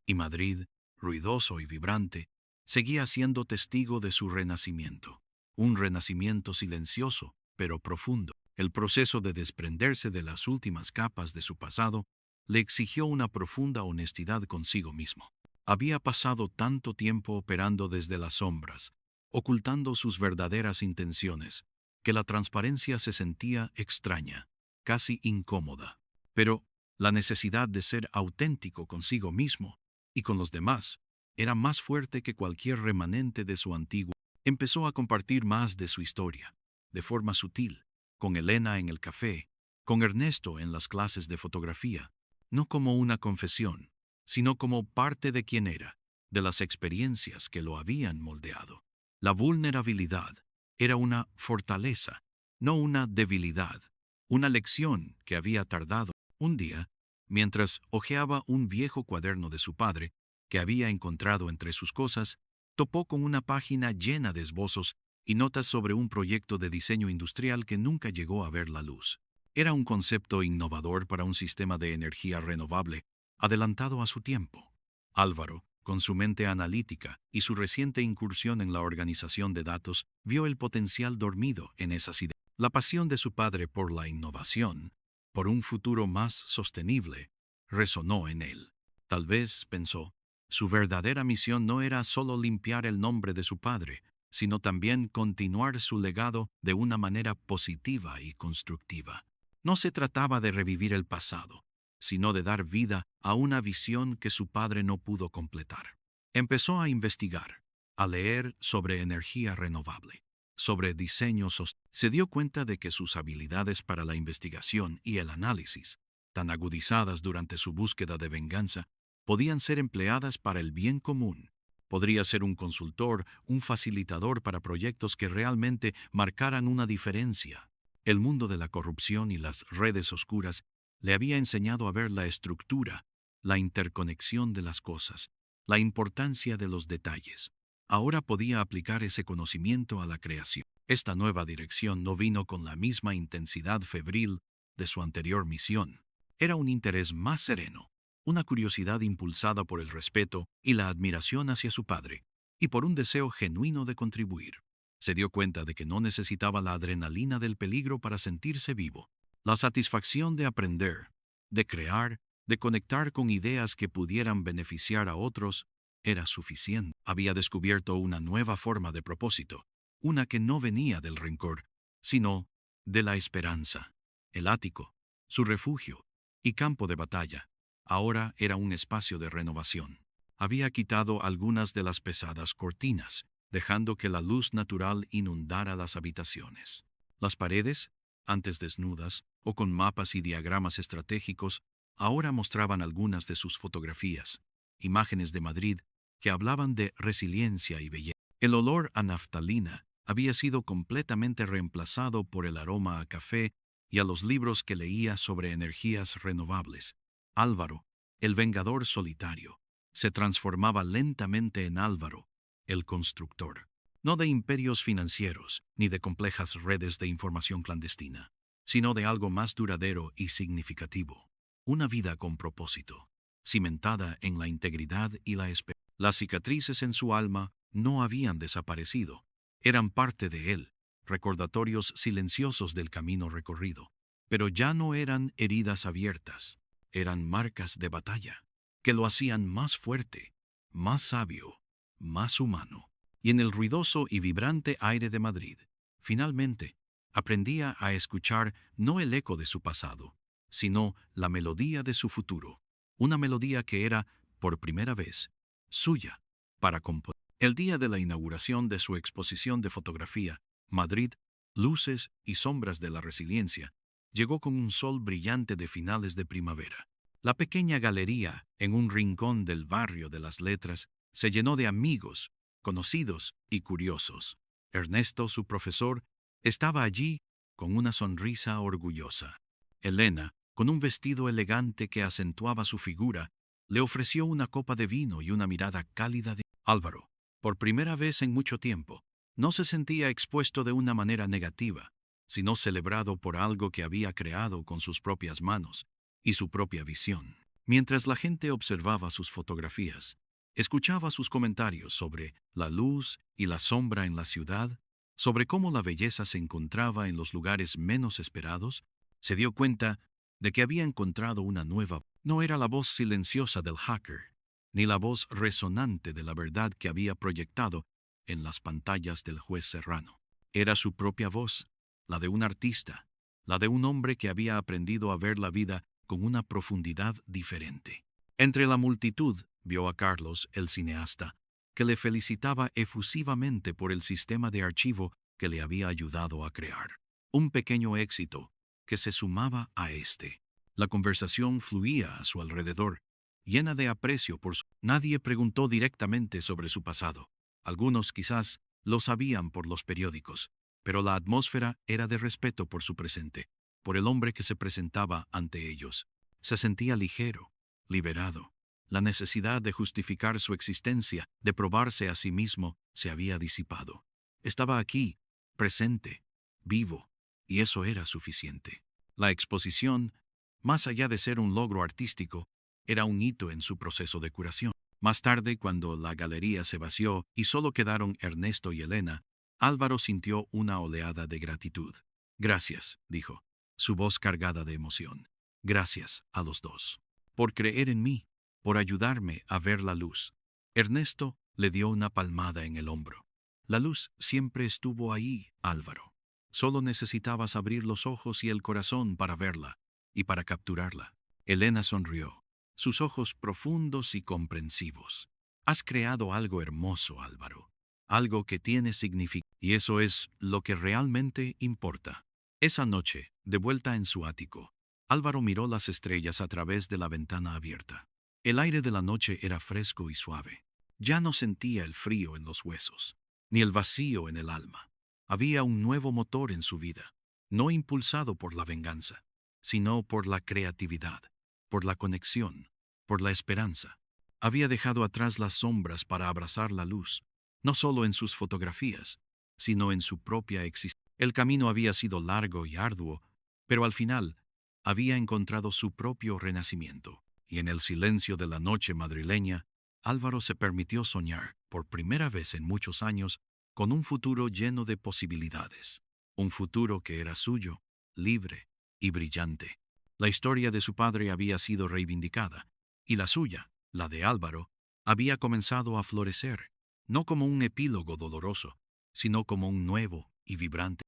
Y Madrid, ruidoso y vibrante, seguía siendo testigo de su renacimiento. Un renacimiento silencioso, pero profundo. El proceso de desprenderse de las últimas capas de su pasado le exigió una profunda honestidad consigo mismo. Había pasado tanto tiempo operando desde las sombras, ocultando sus verdaderas intenciones, que la transparencia se sentía extraña, casi incómoda. Pero la necesidad de ser auténtico consigo mismo y con los demás era más fuerte que cualquier remanente de su antiguo. Empezó a compartir más de su historia, de forma sutil, con Elena en el café, con Ernesto en las clases de fotografía, no como una confesión, sino como parte de quien era, de las experiencias que lo habían moldeado. La vulnerabilidad era una fortaleza, no una debilidad, una lección que había tardado. Un día, mientras hojeaba un viejo cuaderno de su padre, que había encontrado entre sus cosas, topó con una página llena de esbozos y notas sobre un proyecto de diseño industrial que nunca llegó a ver la luz. Era un concepto innovador para un sistema de energía renovable, adelantado a su tiempo. Álvaro, con su mente analítica y su reciente incursión en la organización de datos, vio el potencial dormido en esas ideas. La pasión de su padre por la innovación, por un futuro más sostenible, resonó en él. Tal vez, pensó, su verdadera misión no era solo limpiar el nombre de su padre, sino también continuar su legado de una manera positiva y constructiva. No se trataba de revivir el pasado, sino de dar vida a una visión que su padre no pudo completar. Empezó a investigar, a leer sobre energía renovable, sobre diseño sostenible. Se dio cuenta de que sus habilidades para la investigación y el análisis, tan agudizadas durante su búsqueda de venganza, podían ser empleadas para el bien común. Podría ser un consultor, un facilitador para proyectos que realmente marcaran una diferencia. El mundo de la corrupción y las redes oscuras le había enseñado a ver la estructura, la interconexión de las cosas, la importancia de los detalles. Ahora podía aplicar ese conocimiento a la creación. Esta nueva dirección no vino con la misma intensidad febril de su anterior misión. Era un interés más sereno, una curiosidad impulsada por el respeto y la admiración hacia su padre, y por un deseo genuino de contribuir. Se dio cuenta de que no necesitaba la adrenalina del peligro para sentirse vivo. La satisfacción de aprender, de crear, de conectar con ideas que pudieran beneficiar a otros, era suficiente. Había descubierto una nueva forma de propósito, una que no venía del rencor, sino de la esperanza. El ático, su refugio y campo de batalla, ahora era un espacio de renovación. Había quitado algunas de las pesadas cortinas, dejando que la luz natural inundara las habitaciones. Las paredes, antes desnudas o con mapas y diagramas estratégicos, ahora mostraban algunas de sus fotografías, imágenes de Madrid que hablaban de resiliencia y belleza. El olor a naftalina había sido completamente reemplazado por el aroma a café y a los libros que leía sobre energías renovables. Álvaro, el vengador solitario, se transformaba lentamente en Álvaro, el constructor, no de imperios financieros ni de complejas redes de información clandestina, sino de algo más duradero y significativo, una vida con propósito, cimentada en la integridad y la esperanza. Las cicatrices en su alma no habían desaparecido, eran parte de él, recordatorios silenciosos del camino recorrido, pero ya no eran heridas abiertas, eran marcas de batalla, que lo hacían más fuerte, más sabio, más humano. Y en el ruidoso y vibrante aire de Madrid, finalmente, aprendía a escuchar no el eco de su pasado, sino la melodía de su futuro, una melodía que era, por primera vez, suya, para componer. El día de la inauguración de su exposición de fotografía, Madrid, Luces y Sombras de la Resiliencia, llegó con un sol brillante de finales de primavera. La pequeña galería, en un rincón del barrio de las Letras, se llenó de amigos, conocidos y curiosos. Ernesto, su profesor, estaba allí con una sonrisa orgullosa. Elena, con un vestido elegante que acentuaba su figura, le ofreció una copa de vino y una mirada cálida de Álvaro. Por primera vez en mucho tiempo, no se sentía expuesto de una manera negativa, sino celebrado por algo que había creado con sus propias manos y su propia visión. Mientras la gente observaba sus fotografías, escuchaba sus comentarios sobre la luz y la sombra en la ciudad, sobre cómo la belleza se encontraba en los lugares menos esperados, se dio cuenta de que había encontrado una nueva. No era la voz silenciosa del hacker, ni la voz resonante de la verdad que había proyectado en las pantallas del juez Serrano. Era su propia voz, la de un artista, la de un hombre que había aprendido a ver la vida con una profundidad diferente. Entre la multitud vio a Carlos, el cineasta, que le felicitaba efusivamente por el sistema de archivo que le había ayudado a crear. Un pequeño éxito que se sumaba a este. La conversación fluía a su alrededor, llena de aprecio por su... Nadie preguntó directamente sobre su pasado. Algunos quizás lo sabían por los periódicos, pero la atmósfera era de respeto por su presente, por el hombre que se presentaba ante ellos. Se sentía ligero, liberado. La necesidad de justificar su existencia, de probarse a sí mismo, se había disipado. Estaba aquí, presente, vivo, y eso era suficiente. La exposición, más allá de ser un logro artístico, era un hito en su proceso de curación. Más tarde, cuando la galería se vació y solo quedaron Ernesto y Elena, Álvaro sintió una oleada de gratitud. Gracias, dijo, su voz cargada de emoción. Gracias a los dos. Por creer en mí, por ayudarme a ver la luz. Ernesto le dio una palmada en el hombro. La luz siempre estuvo ahí, Álvaro. Solo necesitabas abrir los ojos y el corazón para verla y para capturarla. Elena sonrió, sus ojos profundos y comprensivos. Has creado algo hermoso, Álvaro. Algo que tiene significado. Y eso es lo que realmente importa. Esa noche, de vuelta en su ático, Álvaro miró las estrellas a través de la ventana abierta. El aire de la noche era fresco y suave. Ya no sentía el frío en los huesos, ni el vacío en el alma. Había un nuevo motor en su vida, no impulsado por la venganza, sino por la creatividad, por la conexión, por la esperanza. Había dejado atrás las sombras para abrazar la luz, no solo en sus fotografías, sino en su propia existencia. El camino había sido largo y arduo, pero al final había encontrado su propio renacimiento, y en el silencio de la noche madrileña, Álvaro se permitió soñar, por primera vez en muchos años, con un futuro lleno de posibilidades, un futuro que era suyo, libre y brillante. La historia de su padre había sido reivindicada, y la suya, la de Álvaro, había comenzado a florecer, no como un epílogo doloroso, sino como un nuevo y vibrante